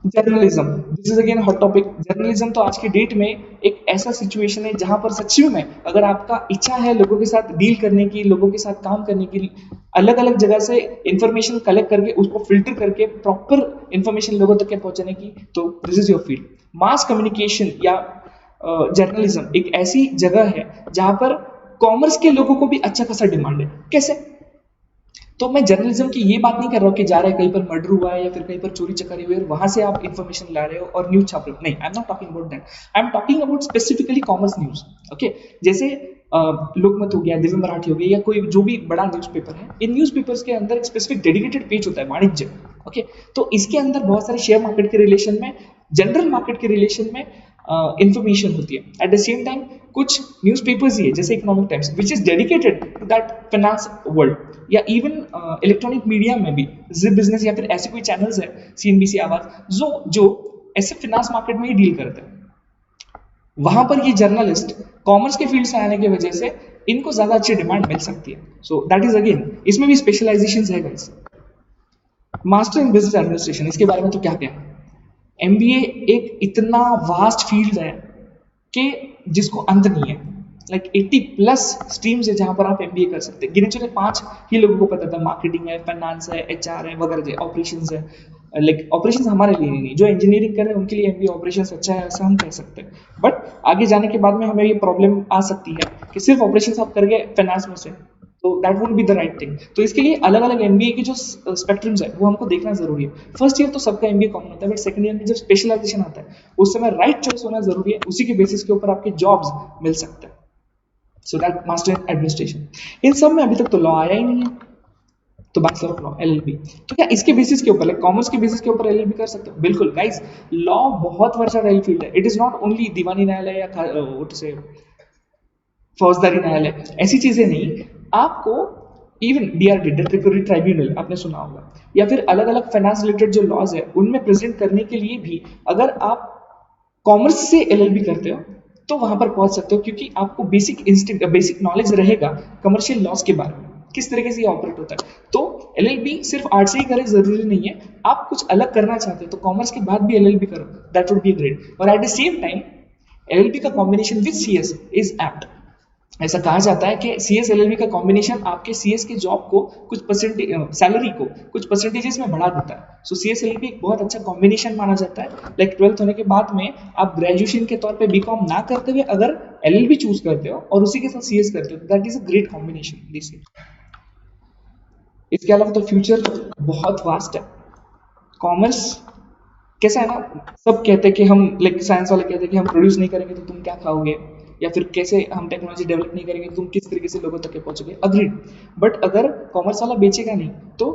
Journalism, this is again hot topic. Journalism तो आज की डेट में एक ऐसा सिचुएशन है जहां पर सच में अगर आपका इच्छा है लोगों के साथ डील करने की, लोगों के साथ काम करने की, अलग अलग जगह से इंफॉर्मेशन कलेक्ट करके उसको फिल्टर करके प्रॉपर इंफॉर्मेशन लोगों तक पहुंचाने की, तो this is your field. Mass communication या जर्नलिज्म एक ऐसी जगह है जहां पर कॉमर्स के लोगों को भी अच्छा खासा डिमांड है। कैसे? तो मैं जर्नलिज्म की ये बात नहीं कर रहा हूँ कि जा रहे हैं कहीं पर मर्डर हुआ है या फिर कहीं पर चोरी चकारी हुई है और वहां से आप इन्फॉर्मेशन ला रहे हो और न्यूज छाप रहे हो। नहीं, आई am not talking about that. I am talking about specifically commerce news. Okay, जैसे लोकमत हो गया, दिव्य मराठी हो गया, या कोई जो भी बड़ा न्यूज़पेपर है, इन न्यूज़पेपर्स के अंदर एक स्पेसिफिक डेडिकेटेड पेज होता है वाणिज्य। ओके, तो इसके अंदर बहुत सारे शेयर मार्केट के रिलेशन में, जनरल मार्केट के रिलेशन में इंफॉर्मेशन होती है। एट द सेम टाइम कुछ न्यूज़पेपर्स ही है जैसे Economic Times which is dedicated to that finance world, या इवन इलेक्ट्रॉनिक मीडिया में भी जी बिजनेस या फिर ऐसे कोई चैनल्स है, सीएनबीसी आवाज, जो ऐसे फाइनेंस मार्केट में ही डील करते हैं। वहां पर ये जर्नलिस्ट कॉमर्स के फील्ड से आने की वजह से इनको ज्यादा अच्छी डिमांड मिल सकती है। सो दैट इज अगेन, इसमें भी स्पेशलाइजेशन है guys. Master in business administration, इसके बारे में तो क्या कहना। एमबीए एक इतना वास्ट फील्ड है कि जिसको अंत नहीं है। लाइक 80 प्लस स्ट्रीम्स है जहां पर आप एमबीए कर सकते हैं। गिने चुने 5 ही लोगों को पता था, मार्केटिंग है, फाइनेंस है, एचआर है वगैरह, ऑपरेशंस है। लाइक ऑपरेशंस हमारे लिए नहीं, जो इंजीनियरिंग कर रहे हैं उनके लिए एमबीए ऑपरेशंस अच्छा है ऐसा हम कह सकते हैं। बट आगे जाने के बाद में हमें ये प्रॉब्लम आ सकती है कि सिर्फ ऑपरेशंस आप करके फाइनेंस में से, तो that would be the right thing. तो इसके लिए अलग अलग एमबीए की जो स्पेक्ट्रम्स है वो हमको देखना जरूरी है। फर्स्ट ईयर तो सबका एमबीए कॉमन होता है, बट सेकंड ईयर में जब स्पेशलाइजेशन आता है उस समय राइट चॉइस होना जरूरी है, उसी के बेसिस के ऊपर आपके जॉब्स मिल सकते हैं। So that master in administration. इन सब में अभी तक तो लॉ आया ही नहीं है, तो बैचलर ऑफ लॉ एलएलबी, तो क्या इसके बेसिस के ऊपर, लाइक कॉमर्स के बेसिस के ऊपर एलएलबी कर सकते हो? बिल्कुल गाइस, लॉ बहुत वर्साटाइल फील्ड है। इट इज नॉट ओनली दीवानी न्यायालय या फौजदारी न्यायालय, ऐसी चीजें नहीं। आपको even DRT, date recovery tribunal आपने सुना होगा, या फिर अलग अलग फाइनेंस रिलेटेड जो लॉज है उनमें प्रेजेंट करने के लिए भी अगर आप कॉमर्स से एलएलबी करते हो तो वहां पर पहुंच सकते हो, क्योंकि आपको बेसिक नॉलेज रहेगा कमर्शियल लॉज के बारे में, किस तरीके से ये ऑपरेट होता है। तो एलएलबी सिर्फ आर्ट से ही करें जरूरी नहीं है, आप कुछ अलग करना चाहते हो तो कॉमर्स के बाद भी एलएलबी करो, दैट वुड बी ग्रेट। और at the same time LLB का combination with CS is apt. ऐसा कहा जाता है कि सीएस एलएलबी का कॉम्बिनेशन आपके सीएस के जॉब को कुछ परसेंटेज, सैलरी को कुछ परसेंटेजेस में बढ़ा देता है। सो सीएस एलएलबी एक बहुत अच्छा कॉम्बिनेशन माना जाता है। लाइक 12th होने के बाद में आप ग्रेजुएशन के तौर पे बीकॉम ना करते हुए अगर एलएलबी चूज करते हो और उसी के साथ सीएस करते हो, that is a great combination this. इसके अलावा तो फ्यूचर बहुत वास्ट है। कॉमर्स कैसा है ना, सब कहते हैं कि हम, लाइक साइंस वाले कहते हैं कि हम प्रोड्यूस नहीं करेंगे तो तुम क्या खाओगे, या फिर कैसे हम टेक्नोलॉजी डेवलप नहीं करेंगे तो तुम किस तरीके से लोगों तक पहुंचोगे। अग्रीड, बट अगर कॉमर्स वाला बेचेगा नहीं तो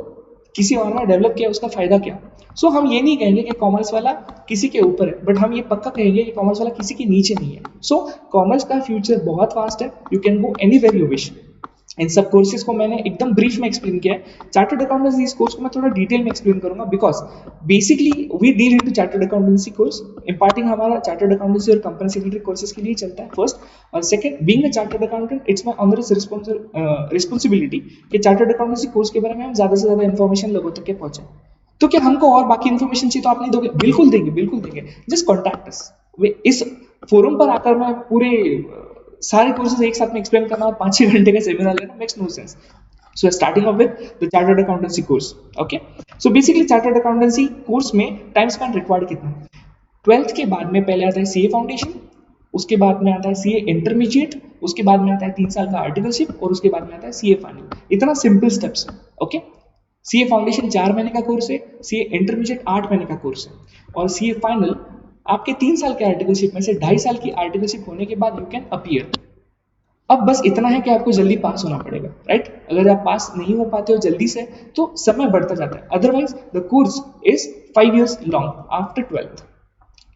किसी और ने डेवलप किया उसका फायदा क्या। सो हम ये नहीं कहेंगे कि कॉमर्स वाला किसी के ऊपर है, बट हम ये पक्का कहेंगे कि कॉमर्स वाला किसी के नीचे नहीं है। सो कॉमर्स का फ्यूचर बहुत फास्ट है, you can go anywhere you wish. इन सब कोर्सेज को मैंने एकदम ब्रीफ में एक्सप्लेन किया है। चार्टर्ड अकाउंटेंसी इस कोर्स को मैं थोड़ा डिटेल में एक्सप्लेन करूंगा, because basically we deal into chartered accountancy course. Imparting हमारा चार्टर्ड अकाउंटेंसी और कंपनी सेक्रेटरी कोर्सेज के लिए चलता है फर्स्ट, और second being a chartered accountant it's my onerous responsibility कि चार्टर्ड अकाउंटेंसी कोर्स के बारे में हम ज्यादा से ज्यादा इन्फॉर्मेशन लोगों तक पहुंचाएं। तो क्या हमको और बाकी इन्फॉर्मेशन चाहिए तो आप नहीं दोगे? बिल्कुल देंगे, बिल्कुल देंगे। Just contact us. इस फोरम पर आकर मैं पूरे सारे कोर्सेज एक साथ में एक्सप्लेन करना और 5-6 घंटे का सेमिनार लेना makes no sense. So starting off with the chartered accountancy course. Okay, so basically chartered accountancy course में टाइम स्पेंड रिक्वायर्ड कितना है? 12th के बाद में पहले आता है सीए फाउंडेशन, उसके बाद में आता है सीए इंटरमीडिएट, उसके बाद में आता है 3 साल का आर्टिकलशिप, और उसके बाद में आता है सीए फाइनल। इतना सिंपल स्टेप्स है। ओके, सीए फाउंडेशन 4 महीने का कोर्स है, सीए इंटरमीडिएट 8 महीने का कोर्स है, और सीए फाइनल आपके 3 साल के आर्टिकलशिप में से 2.5 साल की आर्टिकलशिप होने के बाद यू कैन अपीयर। अब बस इतना है कि आपको जल्दी पास होना पड़ेगा, राइट? अगर आप पास नहीं हो पाते हो जल्दी से तो समय बढ़ता जाता है। Otherwise the course is 5 years long after 12th,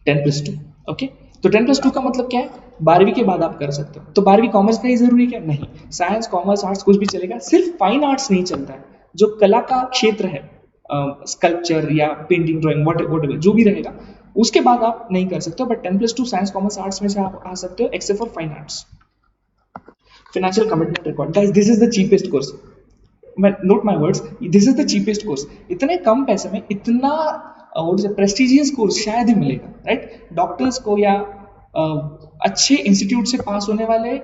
10+2। Okay, तो 10+2 का मतलब क्या है? 12वीं के बाद आप कर सकते हो। तो 12वीं कॉमर्स का ही जरूरी क्या? नहीं, साइंस कॉमर्स आर्ट्स कुछ भी चलेगा, सिर्फ फाइन आर्ट्स नहीं चलता है। जो कला का क्षेत्र है, स्कल्पचर या पेंटिंग, ड्राइंग, वॉट जो भी रहेगा, उसके बाद आप नहीं कर सकते हो। बट 10+2 साइंस कॉमर्स आर्ट्स में से आप आ सकते हो, except for fine arts. financial commitment required. Guys, this is the cheapest course. Note my words, this is the cheapest course. इतने कम पैसे में इतना प्रेस्टिजियस कोर्स शायद ही मिलेगा, राइट? डॉक्टर्स को या अच्छे इंस्टीट्यूट से पास होने वाले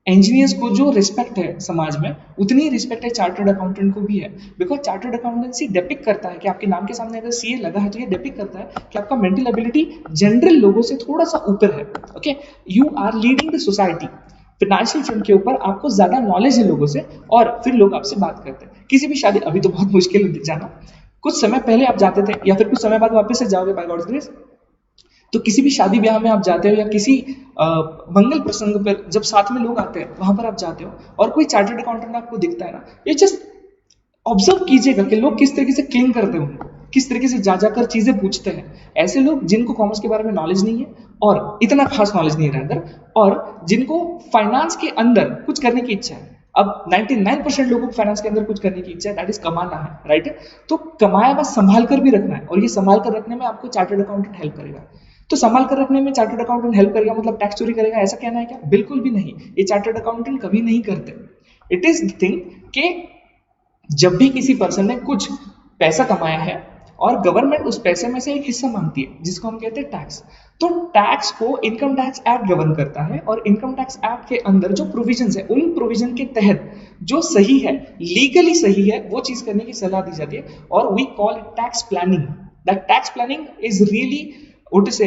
इंजीनियर्स को जो रिस्पेक्ट है समाज में, उतनी रिस्पेक्ट है चार्टर्ड अकाउंटेंट को भी है। बिकॉज चार्टर्ड अकाउंटेंसी डेपिक्ट करता है कि आपके नाम के सामने अगर सीए लगा है तो ये डेपिक्ट करता है कि आपका मेंटल एबिलिटी जनरल लोगों से थोड़ा सा ऊपर है। Okay, you are leading the society. Financial front के ऊपर आपको ज्यादा नॉलेज है लोगों से, और फिर लोग आपसे बात करते हैं। किसी भी शादी, अभी तो बहुत मुश्किल है जाना, कुछ समय पहले आप जाते थे या फिर कुछ समय बाद वापस से जाओगे बाय गॉड्स ग्रेस। तो किसी भी शादी ब्याह में आप जाते हो या किसी मंगल प्रसंग पर जब साथ में लोग आते हैं वहां पर आप जाते हो और कोई चार्टर्ड अकाउंटेंट आपको दिखता है ना, ये जस्ट ऑब्जर्व कीजिएगा कि लोग किस तरीके से क्लिंग करते हैं उनको, किस तरीके से जा जाकर चीजें पूछते हैं। ऐसे लोग जिनको कॉमर्स के बारे में नॉलेज नहीं है और इतना खास नॉलेज नहीं है अंदर, और जिनको फाइनेंस के अंदर कुछ करने की इच्छा है। अब 99% लोगों को फाइनेंस के अंदर कुछ करने की इच्छा है, दैट इज कमाना है, राइट? तो कमाया बस संभाल कर भी रखना है, और ये संभाल कर रखने में आपको चार्टर्ड अकाउंटेंट हेल्प करेगा। तो संभाल कर रखने में चार्टर्ड अकाउंटेंट हेल्प करेगा मतलब टैक्स चोरी करेगा, ऐसा कहना है क्या? बिल्कुल भी नहीं, ये चार्टर्ड अकाउंटेंट कभी नहीं करते। इट इज द थिंग कि जब भी किसी पर्सन ने कुछ पैसा कमाया है और गवर्नमेंट उस पैसे में से एक हिस्सा मांगती है जिसको हम कहते हैं टैक्स, तो टैक्स को इनकम टैक्स एक्ट गवर्न करता है, और इनकम टैक्स एक्ट के अंदर जो प्रोविजंस है, उन प्रोविजन के तहत जो सही है, लीगली सही है, वो चीज करने की सलाह दी जाती है, और we call it tax planning. That tax planning is really what to say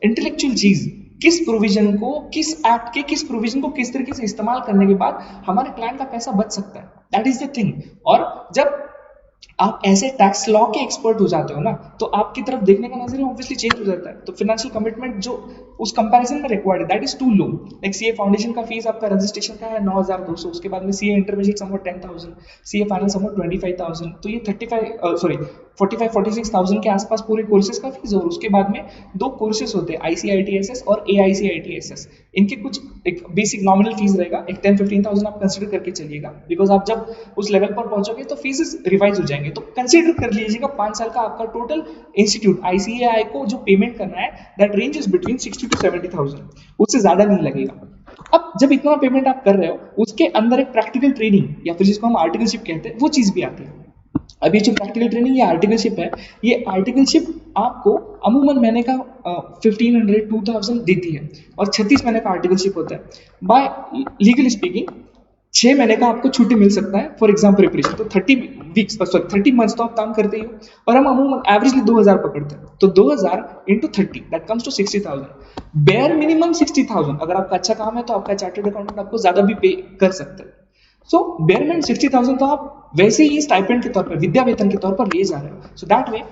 intellectual चीज। किस प्रोविजन को, किस एक्ट के किस प्रोविजन को किस तरीके से इस्तेमाल करने के बाद हमारे क्लाइंट का पैसा बच सकता है, दैट इज द थिंग। और जब आप ऐसे टैक्स लॉ के एक्सपर्ट हो जाते हो ना, तो आपकी तरफ देखने का नजरिया ऑब्वियसली चेंज हो जाता है। तो फाइनेंशियल कमिटमेंट जो उस कंपैरिजन में रिक्वायर्ड है, that is too low. Like CA foundation का फीस आपका रजिस्ट्रेशन का है 9,200, उसके बाद में CA intermediate somewhat 10,000, CA final somewhat 25,000, तो ये 45-46,000 के आसपास पूरे कोर्सेज का फीस। और उसके बाद में 2 कोर्सेज होते हैं, ICITSS और AICITSS। इनके कुछ एक बेसिक नॉमिनल फीस रहेगा, एक 10-15,000 आप कंसिडर करके चलिएगा, बिकॉज आप जब उस लेवल पर पहुंचोगे तो फीसेस रिवाइज हो जाएंगे। तो कंसिडर कर लीजिएगा 5 साल का आपका टोटल इंस्टीट्यूट ICAI को जो पेमेंट करना है, that range is between 60 to 70,000, उससे ज्यादा नहीं लगेगा। अब जब इतना पेमेंट आप कर रहे हो, उसके अंदर एक प्रैक्टिकल ट्रेनिंग या फिर जिसको हम आर्टिकलशिप कहते हैं, वो चीज भी आती है। अब ये जो प्रैक्टिकल ट्रेनिंग या आर्टिकलशिप है, ये आर्टिकलशिप आपको अमूमन महीने का 1500-2000 देती है, और 36 महीने का आर्टिकलशिप होता है। बाय लीगल स्पीकिंग 6 महीने का आपको छुट्टी मिल सकता है फॉर एग्जाम प्रिपरेशन। तो 30 मंथ्स तो आप काम करते ही हो, और हम अमूमन एवरेजली 2000 पकड़ते हैं। तो 2000 into 30 that comes to 60,000। Bare minimum 60,000। अगर आपका अच्छा काम है तो आपका चार्टर्ड अकाउंटेंट आपको ज्यादा भी पे कर सकता है। सो बेयर मिनिमम 60,000 तो आप वैसे ही स्टाइपेंड के तौर पर, विद्या वेतन के तौर पर ले जा रहे हो। सो दैट वे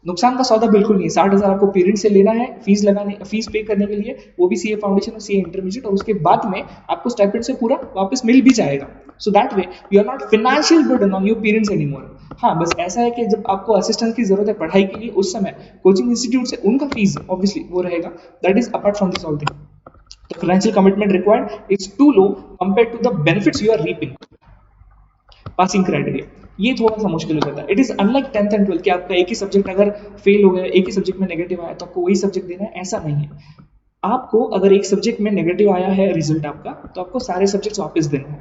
नुकसान का सौदा बिल्कुल नहीं है। 60,000 आपको पेरेंट्स से लेना है फीस पे करने के लिए, वो भी सीए फाउंडेशन और सीए इंटरमीडिएट, और उसके बाद में आपको स्टाइपेंड से पूरा वापस मिल भी जाएगा। So that way you are not financial burden on your parents anymore. हाँ, बस ऐसा है कि जब आपको असिस्टेंस की जरूरत है पढ़ाई के लिए, उस समय कोचिंग इंस्टीट्यूट से उनका फीस ऑब्वियसली वो रहेगा, that is apart from this all thing. The financial commitment required is too low compared to the benefits you are reaping. Passing criteria, ये थोड़ा सा मुश्किल हो जाता है। It is unlike 10th and 12th कि आपका एक ही सब्जेक्ट अगर फेल हो गया, एक ही सब्जेक्ट में नेगेटिव आया तो आपको वही सब्जेक्ट देना है, ऐसा नहीं है। आपको अगर एक सब्जेक्ट में नेगेटिव आया है रिजल्ट आपका, तो आपको सारे सब्जेक्ट्स वापस देना है।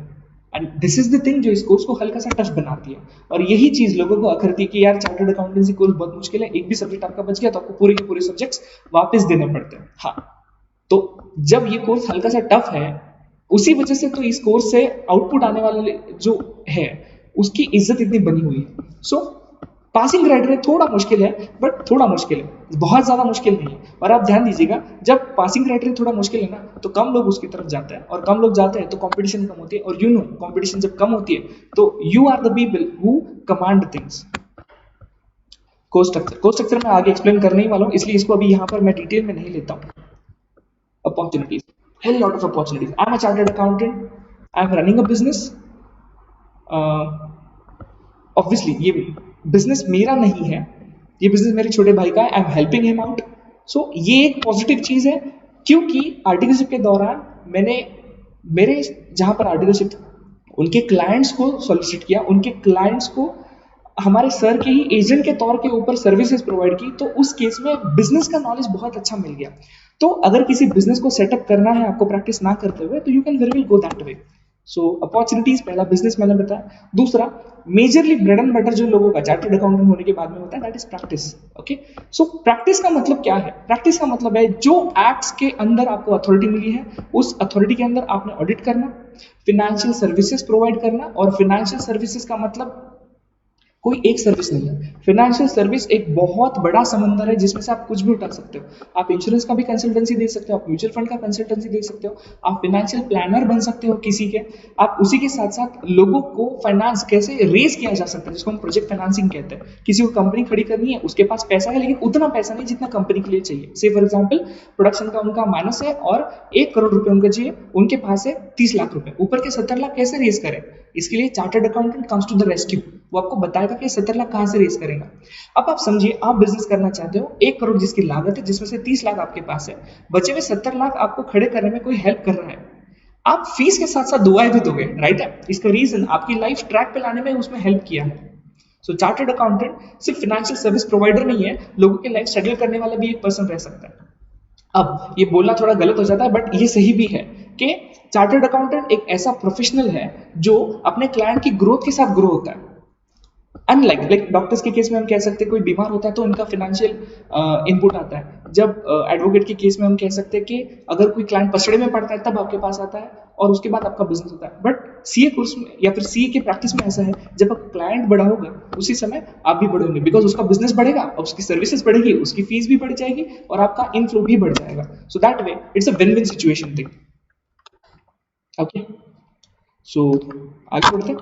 And this is the thing जो इस कोर्स को हल्का सा टफ बनाती है, और यही चीज लोगों को अखरती है कि यार चार्टर्ड अकाउंटेंसी कोर्स बहुत मुश्किल है, एक भी सब्जेक्ट आपका बच गया तो आपको पूरे के पूरे सब्जेक्ट्स वापस देने पड़ते हैं। हाँ, तो जब ये कोर्स हल्का सा टफ है, उसी वजह से तो इस कोर्स से आउटपुट आने वाले जो है उसकी इज्जत इतनी बनी हुई है। सो पासिंग क्राइटेरिया थोड़ा मुश्किल है, बट थोड़ा मुश्किल है, बहुत ज्यादा मुश्किल नहीं है। और आप ध्यान दीजिएगा, जब पासिंग क्राइटेरिया थोड़ा मुश्किल है ना, तो कम लोग उसकी तरफ जाते हैं, और कम लोग जाते हैं तो कंपटीशन कम होती है, और यू नो कंपटीशन जब कम होती है तो you are the people who command things. Course structure मैं आगे एक्सप्लेन करने ही वाला हूँ, इसलिए इसको अभी यहाँ पर मैं डिटेल में नहीं लेता हूँ। Opportunities, hell lot of opportunities. I'm a chartered accountant. I'm running a business. Obviously ये बिजनेस मेरा नहीं है, ये बिजनेस मेरे छोटे भाई का है। I am helping him out. So ये एक पॉजिटिव चीज है, क्योंकि आर्टिकलशिप के दौरान मैंने मेरे जहां पर आर्टिकलशिप उनके क्लाइंट्स को सॉलिसिट किया, उनके क्लाइंट्स को हमारे सर के ही एजेंट के तौर के ऊपर सर्विसेज प्रोवाइड की, तो उस केस में बिजनेस का नॉलेज बहुत अच्छा मिल गया। तो अगर किसी बिजनेस को सेटअप करना है आपको प्रैक्टिस ना करते हुए, तो you can very well go that way. So opportunities, पहला बिजनेस मैंने बताया, दूसरा मेजरली ब्रेड एंड बटर जो लोगों का चार्टर्ड अकाउंटेंट होने के बाद में होता है, that is practice. Okay, so practice का मतलब क्या है? प्रैक्टिस का मतलब है जो एक्ट्स के अंदर आपको अथॉरिटी मिली है, उस अथॉरिटी के अंदर आपने ऑडिट करना, फिनेंशियल सर्विसेज प्रोवाइड करना। और फिनेंशियल सर्विसेज का मतलब कोई एक सर्विस नहीं है। फाइनेंशियल सर्विस एक बहुत बड़ा समंदर है जिसमें से आप कुछ भी उठा सकते हो। आप इंश्योरेंस का भी कंसल्टेंसी दे सकते हो, आप म्यूचुअल फंड का कंसल्टेंसी दे सकते हो, आप फाइनेंशियल प्लानर बन सकते हो किसी के। आप उसी के साथ साथ लोगों को फाइनेंस कैसे रेज किया जा सकता है, जिसको हम प्रोजेक्ट फाइनेंसिंग कहते हैं। किसी को कंपनी खड़ी करनी है, उसके पास पैसा है लेकिन उतना पैसा नहीं जितना कंपनी के लिए चाहिए। से फॉर एग्जाम्पल प्रोडक्शन का उनका माइनस है और 1 करोड़ रुपए उनको चाहिए, उनके पास है 30 लाख रुपए, ऊपर के 70 लाख कैसे रेज करें? इसके लिए chartered accountant comes to the rescue. वो आपको बताएगा कि 70 लाख कहां से रेज करेगा। अब आप समझिए, आप बिजनेस करना चाहते हो, 1 करोड़ जिसकी लागत है, जिसमें से 30 लाख आपके पास है, बचे हुए 70 लाख आपको खड़े करने में कोई हेल्प कर रहा है। आप फीस के साथ साथ दुआएं भी दोगे, राइट है? इसका रीजन आपकी लाइफ ट्रैक पे लाने में उसमें हेल्प किया है। सो चार्टर्ड अकाउंटेंट सिर्फ फाइनेंशियल सर्विस प्रोवाइडर नहीं है, लोगों की लाइफ सेटल करने वाला भी एक पर्सन रह सकता है। अब ये बोलना थोड़ा गलत हो जाता है, बट ये सही भी है कि चार्टर्ड अकाउंटेंट एक ऐसा प्रोफेशनल है जो अपने क्लाइंट की ग्रोथ के साथ ग्रो होता है। अनलाइक लाइक डॉक्टर्स के केस में हम कह सकते हैं कोई बीमार होता है तो उनका फाइनेंशियल इनपुट आता है। जब एडवोकेट के केस में हम कह सकते हैं कि अगर कोई क्लाइंट पसड़े में पड़ता है तब आपके पास आता है और उसके बाद आपका बिजनेस होता है। बट सीए कोर्स में या फिर सीए के प्रैक्टिस में ऐसा है, जब आप क्लाइंट बड़ा होगा उसी समय आप भी बड़े होंगे, बिकॉज उसका बिजनेस बढ़ेगा और उसकी सर्विसेज बढ़ेगी, उसकी फीस भी बढ़ जाएगी और आपका इनफ्लो भी बढ़ जाएगा। So that way it's a win win situation thing. Okay, so आगे बढ़ते हैं।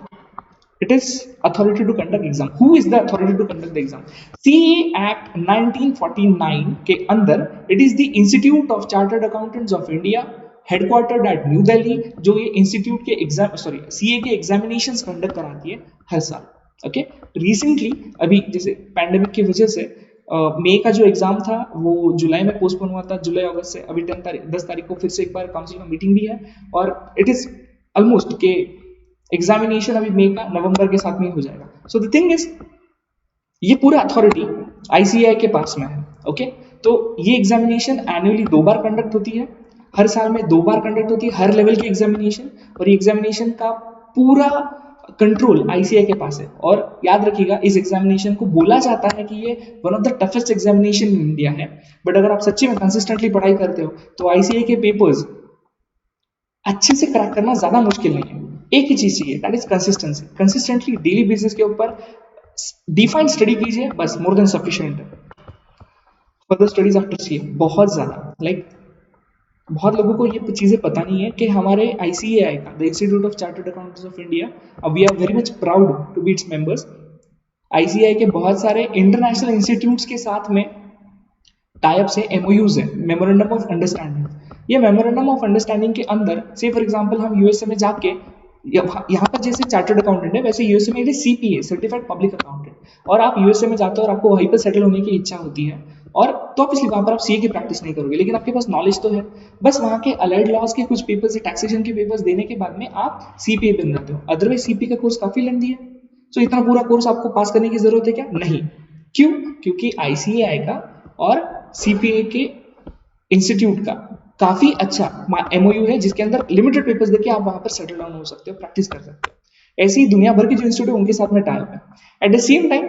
It is authority to conduct exam. Who is the authority to conduct the exam? CA Act 1949 के अंदर it is the Institute of Chartered Accountants of India, headquartered at New Delhi, जो ये institute के exam CA के examinations conduct कराती है हर साल। Okay, recently अभी जैसे पैंडेमिक की वजह से मई का जो एग्जाम था वो जुलाई में पोस्टपोन हुआ था, जुलाई अगस्त से। अभी 10 तारीख को फिर से एक बार काउंसिल में मीटिंग भी है और इट इज ऑलमोस्ट के एग्जामिनेशन अभी मई का नवंबर के साथ में हो जाएगा। सो द थिंग इज, ये पूरा अथॉरिटी आईसीएआई के पास में है। ओके, तो ये एग्जामिनेशन एनुअली 2 बार कंडक्ट होती है, हर साल में 2 बार कंडक्ट होती है, हर लेवल की एग्जामिनेशन। और ये एग्जामिनेशन का पूरा कंट्रोल आईसीएआई के पास है। और याद रखिएगा, इस एग्जामिनेशन को बोला जाता है कि ये one of the toughest examination in India है। बट अगर आप सच्ची में कंसिस्टेंटली पढ़ाई करते हो तो आईसीएआई के पेपर्स अच्छे से क्रैक करना ज्यादा मुश्किल नहीं है। एक ही चीज चाहिए, that is consistency. Consistently daily basis के ऊपर डिफाइंड स्टडी कीजिए, बस मोर देन सफिशिएंट है। फर्दर स्टडीज आफ्टर सीए बहुत ज्यादा बहुत लोगों को ये चीजें पता नहीं है कि हमारे आईसीएआई का, the institute of chartered accountants of India, we are very much proud to be its members. ICAI के बहुत सारे इंटरनेशनल इंस्टीट्यूट्स के साथ में टाइप से एमओयूज है, मेमोरेंडम ऑफ अंडरस्टैंडिंग। ये मेमोरेंडम ऑफ अंडरस्टैंडिंग के अंदर से फॉर एग्जांपल हम यूएसए में जाके, यहाँ पर जैसे चार्टर्ड अकाउंटेंट है वैसे यूएसए में सीपीए, सर्टिफाइड पब्लिक अकाउंटेंट, और आप यूएसए में जाते हो और आपको वहीं पर सेटल होने की इच्छा होती है, और तो ऑब्वियसली वहां पर आप सीए की प्रैक्टिस नहीं करोगे, लेकिन आपके पास नॉलेज तो है। बस वहां के अलाइड लॉज के कुछ पेपर्स, टैक्सेशन के पेपर्स देने के बाद में आप सीपीए बन जाते हो। अदरवाइज सीपीए का कोर्स काफी लेंथी है, तो इतना पूरा कोर्स आपको पास करने की जरूरत है क्या? नहीं। क्यों? क्योंकि आईसीएआई का और सीपीए के इंस्टीट्यूट का काफी अच्छा एमओयू है, जिसके अंदर लिमिटेड पेपर्स देके आप वहां पर सेटल डाउन हो सकते हो, प्रैक्टिस कर सकते हो। ऐसे ही दुनिया भर के जो इंस्टीट्यूट है उनके साथ में टाइप है। At the same time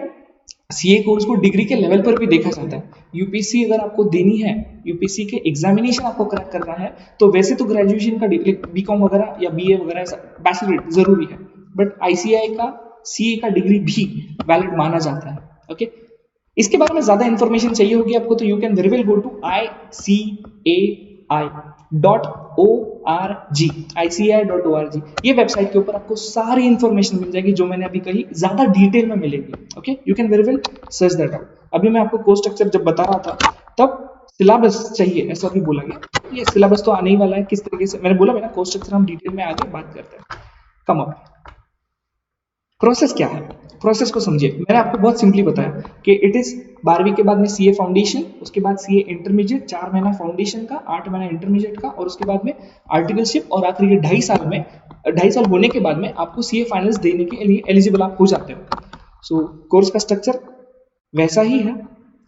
CA course को डिग्री के लेवल पर भी देखा जाता है। यूपीएससी अगर आपको देनी है, यूपीएससी के एग्जामिनेशन आपको क्रैक करना है, तो वैसे तो ग्रेजुएशन का डिग्री बीकॉम वगैरह या बीए वगैरह बैचलर जरूरी है, बट आईसीएआई का सीए का डिग्री भी वैलिड माना जाता है। ओके, इसके बारे में ज्यादा इंफॉर्मेशन चाहिए होगी आपको तो you can very well go to ICAI.org। ये वेबसाइट के ऊपर आपको सारी इंफॉर्मेशन मिल जाएगी जो मैंने अभी कही, ज्यादा डिटेल में मिलेगी। Okay, you can very well search that out. अभी मैं आपको कोर्स स्ट्रक्चर जब बता रहा था तब सिलेबस चाहिए ऐसा भी बोला गया, ये सिलेबस तो आने ही वाला है। किस तरीके से, मैंने बोला मेरा कोर्स स्ट्रक्चर हम डिटेल में आगे बात करते हैं। कम अप प्रोसेस क्या है, प्रोसेस को समझिए। मैंने आपको बहुत सिंपली बताया कि इट इज 12वीं के बाद में सीए फाउंडेशन, उसके बाद सीए इंटरमीडिएट, 4 महीना फाउंडेशन का, 8 महीना इंटरमीडिएट का, और उसके बाद में आर्टिकलशिप, और आखिरी के 2.5 साल होने के बाद में आपको सीए फाइनल्स देने के लिए एलिजिबल आप हो जाते हो। सो कोर्स का स्ट्रक्चर वैसा ही है।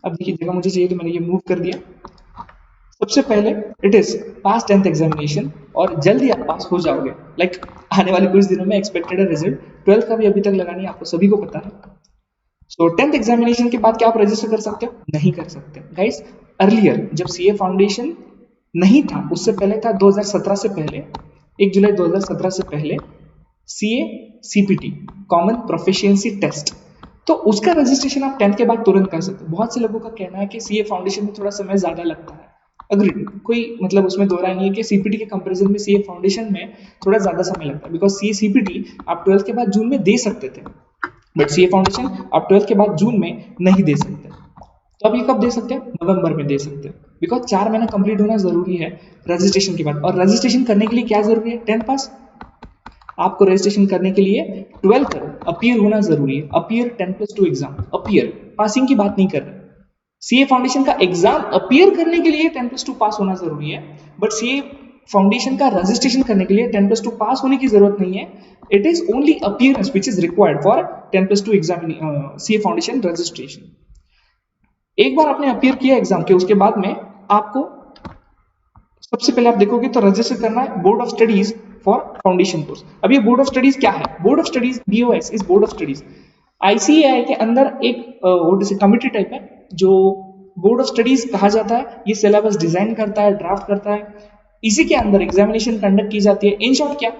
अब देखिए, जगह मुझे चाहिए तो मैंने ये मूव कर दिया। सबसे पहले it is pass 10th examination, और जल्द ही आप पास हो जाओगे। लाइक आने वाले कुछ दिनों में एक्सपेक्टेड है रिजल्ट, 12th का भी अभी तक लगा नहीं, आपको सभी को पता है। सो 10th एग्जामिनेशन के बाद क्या आप रजिस्टर कर सकते हो? नहीं कर सकते गाइस। अर्लियर जब सीए फाउंडेशन नहीं था, उससे पहले था 2017 से पहले, 1 जुलाई 2017 से पहले CA CPT common proficiency test, तो उसका रजिस्ट्रेशन आप 10th के बाद तुरंत कर सकते हो। बहुत से लोगों का कहना है कि सीए फाउंडेशन में थोड़ा समय ज्यादा लगता है, अग्रीड, कोई मतलब उसमें दो राय नहीं है कि सीपीटी के कंपैरिजन में सीए फाउंडेशन में थोड़ा ज्यादा समय लगता है, बिकॉज सीए सीपीटी आप 12th के बाद जून में दे सकते थे, बट सीए फाउंडेशन आप 12th के बाद जून में नहीं दे सकते। तो आप ये कब दे सकते हैं? नवंबर में दे सकते हैं, बिकॉज 4 महीना कंप्लीट होना जरूरी है रजिस्ट्रेशन के बाद। और रजिस्ट्रेशन करने के लिए क्या जरूरी है? 10th पास। आपको रजिस्ट्रेशन करने के लिए 12th अपीयर होना जरूरी है। अपीयर 10+2 एग्जाम, अपीयर, पासिंग की बात नहीं कर रहे। सीए फाउंडेशन का एग्जाम अपीयर करने के लिए 10+2 पास होना जरूरी है, बट सीए फाउंडेशन का रजिस्ट्रेशन करने के लिए 10+2 पास होने की जरूरत नहीं है। It is only appearance which is required for 10+2 exam CA foundation registration. एक बार आपने अपीयर किया एग्जाम के, उसके बाद में आपको सबसे पहले आप देखोगे तो रजिस्टर करना है board of studies for foundation course. अब ये बोर्ड ऑफ स्टडीज क्या है? Board of studies BOS is board of studies. ICAI के अंदर एक कमिटी टाइप है जो बोर्ड ऑफ स्टडीज कहा जाता है। ये सिलेबस डिजाइन करता है, ड्राफ्ट करता है, इसी के अंदर एग्जामिनेशन कंडक्ट की जाती है। इन शॉर्ट क्या,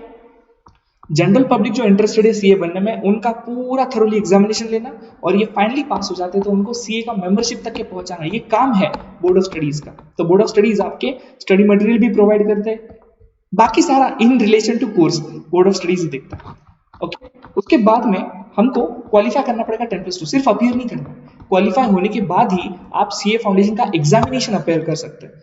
जनरल पब्लिक जो इंटरेस्टेड है सीए बनने में, उनका पूरा थरोली एग्जामिनेशन लेना, और ये फाइनली पास हो जाते हैं तो उनको सीए का मेंबरशिप तक के पहुंचाना, ये काम है बोर्ड ऑफ स्टडीज का। तो बोर्ड ऑफ स्टडीज आपके स्टडी मटेरियल भी प्रोवाइड करते हैं, बाकी सारा in relation to course board of studies ही देखता है। ओके, उसके बाद में हमको क्वालिफाई करना पड़ेगा 10+2, सिर्फ अपीयर नहीं करना। क्वालिफाई होने के बाद ही आप सीए फाउंडेशन का एग्जामिनेशन अपीयर कर सकते हैं।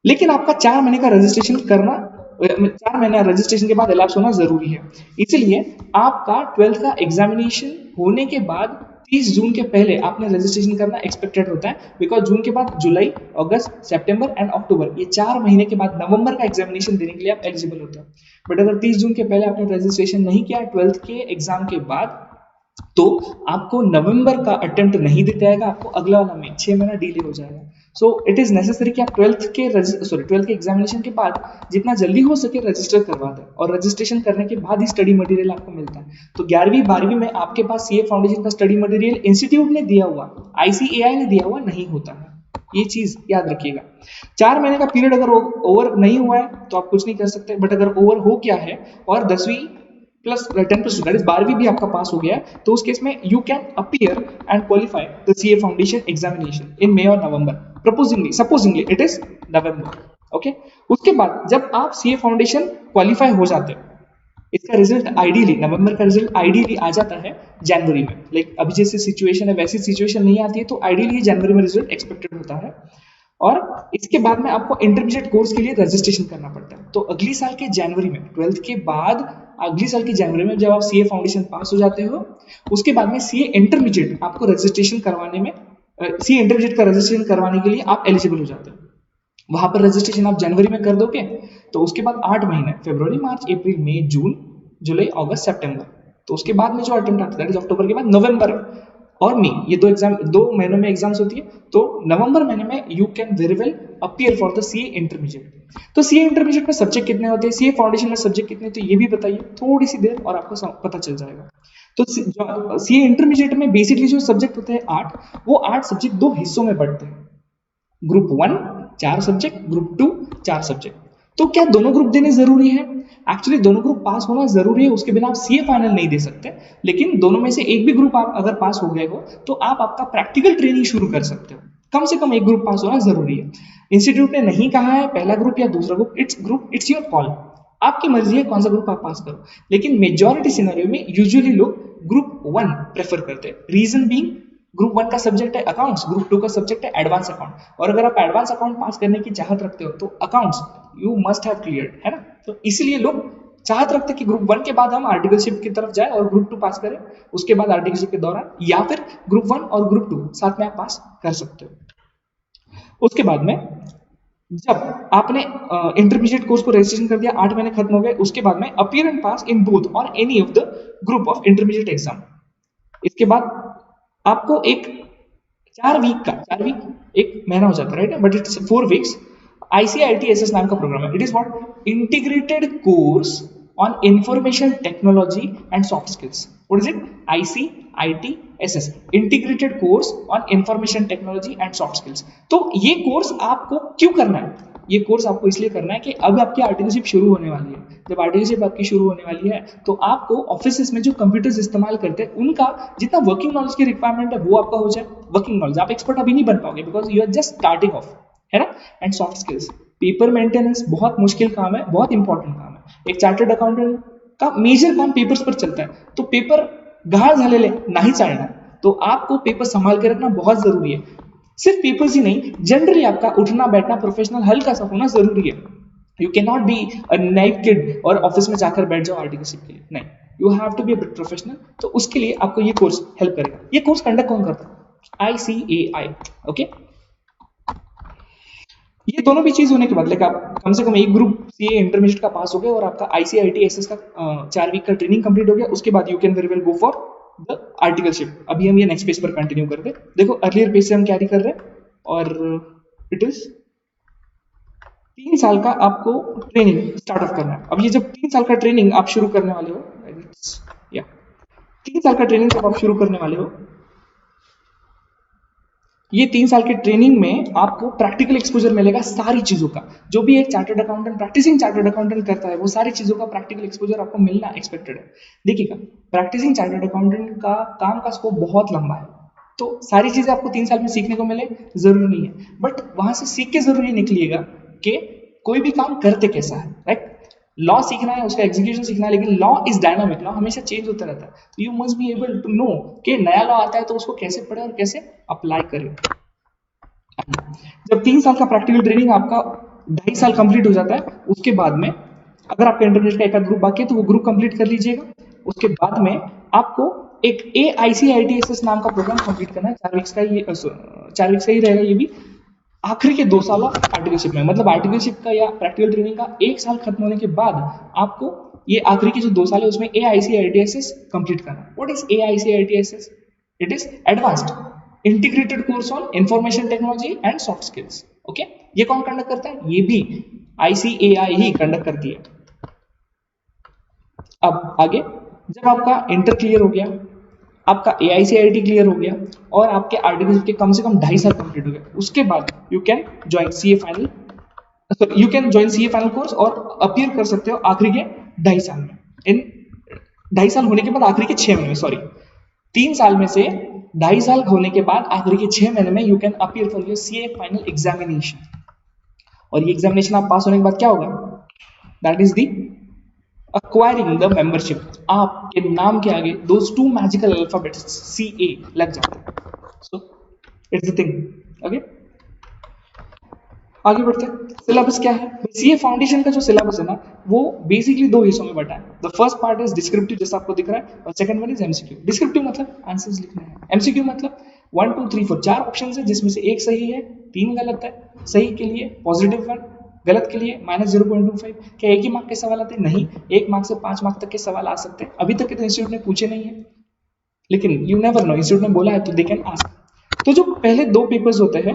लेकिन आपका 4 महीने का रजिस्ट्रेशन करना, 4 महीना रजिस्ट्रेशन के बाद elapse होना जरूरी है। इसलिए आपका 12th का एग्जामिनेशन होने के बाद 30 जून के पहले आपने रजिस्ट्रेशन करना एक्सपेक्टेड होता है, बिकॉज जून के बाद जुलाई, अगस्त, सितंबर एंड अक्टूबर, ये 4 महीने के बाद नवंबर का एग्जामिनेशन देने के लिए आप एलिजिबल होते हैं। बट अगर 30 जून के पहले आपने रजिस्ट्रेशन नहीं किया 12th के एग्जाम के बाद, तो आपको नवंबर का अटेम्प्ट नहीं देता जाएगा, आपको अगला वाला में 6 महीना डिले हो जाएगा। सो इट इज नेसेसरी कि आप 12th के एग्जामिनेशन के बाद जितना जल्दी हो सके रजिस्टर करवा दें, और रजिस्ट्रेशन करने के बाद ही स्टडी मटेरियल आपको मिलता है। तो 11वीं 12वीं में आपके पास सीए फाउंडेशन का स्टडी मटेरियल इंस्टीट्यूट ने दिया हुआ, ICAI ने दिया हुआ नहीं होता है, ये चीज याद रखिएगा। 4 महीने का पीरियड अगर ओवर नहीं हुआ है तो आप कुछ नहीं कर सकते, बट अगर ओवर हो गया है और 10वीं प्लस 10+2 दैट इज 12वीं भी आपका पास हो गया है, तो उस केस में you can appear and qualify the CA foundation examination in May और November. Supposingly it is November. Okay, उसके बाद जब आप सीए फाउंडेशन क्वालिफाई हो जाते हैं, इसका रिजल्ट आइडियली, नवंबर का रिजल्ट आइडियली आ जाता है जनवरी में। लाइक अभी जैसे सिचुएशन है वैसी सिचुएशन नहीं आती है, तो आइडियली जनवरी में रिजल्ट एक्सपेक्टेड होता है। और इसके बाद में आपको इंटरमीडिएट कोर्स के लिए रजिस्ट्रेशन करना पड़ता है। तो अगली साल के जनवरी में, 12th के बाद अगली साल की जनवरी में जब आप सीए फाउंडेशन पास हो जाते हो, उसके बाद में सीए इंटरमीडिएट आपको रजिस्ट्रेशन करवाने में, सीए इंटरमीडिएट का रजिस्ट्रेशन करवाने के लिए आप एलिजिबल हो जाते हो। वहां पर रजिस्ट्रेशन आप जनवरी में कर दोगे, तो उसके बाद 8 महीने, फरवरी, मार्च, अप्रैल, मई, जून, जुलाई, अगस्त, सितंबर, तो उसके बाद में जो अटेम्प्ट आता है दैट इज अक्टूबर के बाद नवंबर और मई, ये 2 महीनों में एग्जाम्स होती है। तो नवंबर महीने में you can very well appear for the CA intermediate. तो सीए इंटरमीडिएट में सब्जेक्ट कितने होते हैं, सीए फाउंडेशन में सब्जेक्ट कितने, तो ये भी बताइए थोड़ी सी देर और आपको पता चल जाएगा। तो सीए इंटरमीडिएट में बेसिकली जो सब्जेक्ट होते हैं 8, वो 8 सब्जेक्ट 2 हिस्सों में बढ़ते हैं। Group 1 4 subject, group 2 4 subject. तो क्या दोनों ग्रुप देने जरूरी है? एक्चुअली दोनों ग्रुप पास होना जरूरी है, उसके बिना आप सीए फाइनल नहीं दे सकते। लेकिन दोनों में से एक भी ग्रुप आप अगर पास हो गए हो तो आप आपका प्रैक्टिकल ट्रेनिंग शुरू कर सकते हो। कम से कम एक ग्रुप पास होना जरूरी है। इंस्टीट्यूट ने नहीं कहा है पहला ग्रुप या दूसरा ग्रुप, इट्स योर कॉल, आपकी मर्जी है कौन सा ग्रुप आप पास करो। लेकिन मेजॉरिटी सिनेरियो में यूजुअली लोग ग्रुप 1 प्रेफर करते हैं। रीजन बीइंग, ग्रुप 1 का सब्जेक्ट है अकाउंट्स, ग्रुप 2 का सब्जेक्ट है एडवांस अकाउंट, और अगर आप एडवांस अकाउंट पास करने की चाहत रखते हो तो accounts you must have cleared, है ना। तो इसलिए लोग चाहत रखते हैं कि ग्रुप 1 के बाद हम आर्टिकलशिप की तरफ जाए और ग्रुप 2 पास करें, उसके बाद आर्टिकलशिप के दौरान, या फिर ग्रुप 1 और ग्रुप 2 साथ में आप पास कर सकते हो। उसके बाद में जब आपने इंटरमीडिएट कोर्स को रजिस्ट्रेशन कर दिया, 8 महीने खत्म हो गए, उसके बाद में appear and pass in both और any of the group of intermediate exam. इसके बाद आपको एक 4 वीक, एक महीना हो जाता है, right, but it's 4 weeks, ICITSS नाम का प्रोग्राम है. It is what integrated course on information technology and soft skills. What is it? ICITSS, integrated course on information technology and soft skills. तो ये कोर्स आपको क्यों करना है? ये कोर्स आपको इसलिए करना है कि अब आपकी आर्टिकलशिप शुरू होने वाली है. जब आर्टिकलशिप आपकी शुरू होने वाली है तो आपको ऑफिस में जो कंप्यूटर्स इस्तेमाल करते हैं उनका जितना वर्किंग नॉलेज की रिक्वायरमेंट है वो आपका हो जाए. वर्किंग नॉलेज आप एक्सपर्ट अभी नहीं बन पाओगे because you are just starting off, है ना. And soft skills, paper maintenance बहुत मुश्किल काम है, बहुत इंपॉर्टेंट काम है. एक चार्टर्ड अकाउंटेंट का मेजर काम पेपर्स पर चलता है. तो पेपर घाण झालेले नाही चालणार. तो आपको पेपर संभाल के रखना बहुत जरूरी है. सिर्फ पेपर्स ही नहीं, जनरली आपका उठना बैठना प्रोफेशनल हल्का सा होना जरूरी है. You can not be a naive kid और ऑफिस में जाकर बैठ जाओ आर्टिकलशिप के लिए. नहीं, you have to be a bit professional. तो उसके लिए आपको ये कोर्स हेल्प करेगा. ये कोर्स कंडक्ट कौन करता है? ICAI. ओके. ये दोनों भी चीज होने के बाद लाइक आप कम से कम एक ग्रुप CA इंटरमीडिएट का पास हो गया और आपका ICITSS का 4 वीक का ट्रेनिंग कंप्लीट हो गया. उसके बाद you can very well go for the articleship. अभी हम ये नेक्स्ट पेज पर कंटिन्यू करते हैं. देखो अर्लियर पेज से हम कैरी कर रहे हैं और इट इज 3 साल का आपको ट्रेनिंग स्टार्ट ऑफ करना है. अब ये जब 3 साल का ट्रेनिंग आप शुरू करने वाले हो, या 3 साल का ट्रेनिंग जब आप शुरू करने वाले हो, ये 3 साल के ट्रेनिंग में आपको प्रैक्टिकल एक्सपोजर मिलेगा सारी चीजों का. जो भी एक chartered accountant, practising chartered accountant करता है वो सारी चीजों का प्रैक्टिकल एक्सपोजर आपको मिलना एक्सपेक्टेड है. देखिएगा, प्रैक्टिसिंग चार्टर्ड अकाउंटेंट का काम का स्कोप बहुत लंबा है. तो सारी चीजें आपको 3 साल में सीखने को मिले जरूरी नहीं है, बट वहां से सीख के जरूर ये निकलिएगा कि कोई भी काम करते कैसा है. राइट, लॉ सीखना है, उसका एग्जीक्यूशन सीखना है, लेकिन लॉ इज डायनामिक. लॉ हमेशा चेंज होता रहता है. तो you must be able to know कि नया लॉ आता है तो उसको कैसे पढ़े और कैसे अप्लाई करें. जब 3 साल का प्रैक्टिकल ट्रेनिंग आपका 2.5 साल कंप्लीट हो जाता है, उसके बाद में अगर आपका इंटरमीडिएट का एक आध ग्रुप बाकी है तो वो ग्रुप कंप्लीट कर लीजिएगा. उसके बाद में आपको एक AICITSS नाम का प्रोग्राम कंप्लीट करना है. 4 वीक्स का ही रहेगा. ये भी आखिरी के 2 साल आर्टिकलशिप में, मतलब आर्टिकलशिप का या प्रैक्टिकल ट्रेनिंग का 1 साल खत्म होने के बाद आपको ये आखिरी के जो 2 साल है उसमें AICITSS कंप्लीट करना है. What is AICITSS? It is advanced integrated course on information technology and soft skills. Okay, ये कौन कंडक्ट करता है? ये भी ICAI ही कंडक्ट करती है. अब आगे, जब आपका इंटर क्लियर हो गया, आपका AICIT क्लियर हो गया और आपके आर्टिकल के कम से कम 2.5 साल कंप्लीट हो गया, उसके बाद you can join CA final course और अपीयर कर सकते हो आखिरी के 2.5 साल में. इन 2.5 साल होने के बाद आखिरी के 6 महीने, सॉरी 3 साल में से 2.5 साल होने के बाद आखिरी के 6 महीने में you can appear for your CA final examination. और ये एग्जामिनेशन आप पास होने के बाद क्या होगा? That is the acquiring the membership. आपके नाम के आगे those 2 magical alphabets CA लग जाते हैं. So it's the thing. Okay, आगे बढ़ते हैं. सिलेबस क्या है? CA फाउंडेशन का जो सिलेबस है ना, वो बेसिकली 2 हिस्सों में बटा है. The first part is descriptive, जैसा आपको दिख रहा है, और second one is MCQ. Descriptive मतलब आंसर्स लिखना है. MCQ मतलब 1 2 3 4 4 ऑप्शंस है जिसमें से एक सही है, 3 गलत है. सही के लिए +1, गलत के लिए -0.25. क्या एक ही मार्क के सवाल आते हैं? नहीं, 1 मार्क से 5 मार्क तक के सवाल आ सकते हैं. अभी तक के तो इंस्टीट्यूट ने पूछे नहीं है, लेकिन यू नेवर नो, इंस्टीट्यूट ने बोला है तो दे कैन आस्क. तो जो पहले 2 पेपर्स होते हैं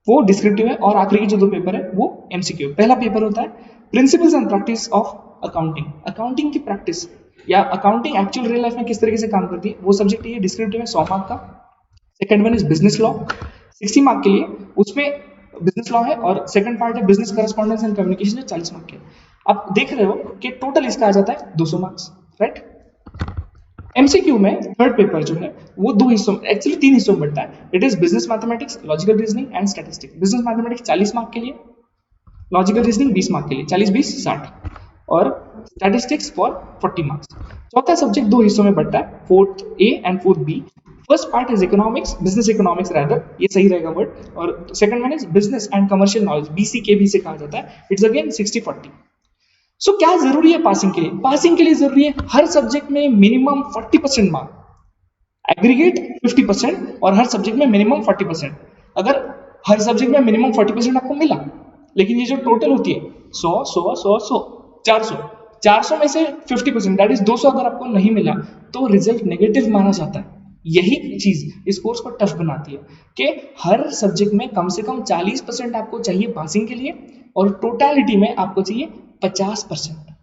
वो डिस्क्रिप्टिव है और आखिरी के जो 2 पेपर है वो MCQ. पहला पेपर होता है principles and practice of accounting. Accounting की प्रैक्टिस या अकाउंटिंग एक्चुअल रियल लाइफ में किस तरीके से काम करती है वो सब्जेक्ट ये डिस्क्रिप्टिव है, 100 मार्क का. Second one is business law, 60 mark के लिए. उसमें बिजनेस लॉ है और सेकंड पार्ट है business correspondence and communication, 40 mark के. आप देख रहे हो कि टोटल इसका आ जाता है 200 मार्क्स. राइट, MCQ में थर्ड पेपर जो है वो 2 हिस्सों में, एक्चुअली 3 हिस्सों में बढ़ता है. It is business mathematics, logical reasoning and statistics. Business mathematics 40 mark के लिए, लॉजिकल रीजनिंग 20 मार्क के लिए, 40 20 60, और स्टैटिस्टिक्स फॉर 40 मार्क्स. चौथा सब्जेक्ट 2 हिस्सों में बढ़ता है, 4th A and 4th B. First part is economics, business economics rather, ये सही रहेगा वर्ड. और second one is business and commercial knowledge, BCKB से कहा जाता है. It's again 60-40. सो क्या जरूरी है पासिंग के लिए? पासिंग के लिए जरूरी है हर सब्जेक्ट में मिनिमम 40% मार्क, एग्रीगेट 50% और हर सब्जेक्ट में मिनिमम 40%. अगर हर सब्जेक्ट में मिनिमम 40% आपको मिला, लेकिन ये जो टोटल होती है 100 100 100 100 400 में से 50% दैट इज 200 अगर आपको नहीं मिला तो रिजल्ट नेगेटिव माना जाता है. यही चीज इस कोर्स को टफ बनाती है कि हर सब्जेक्ट में कम से कम 40% आपको चाहिए पासिंग के लिए और टोटलिटी में आपको चाहिए 50%।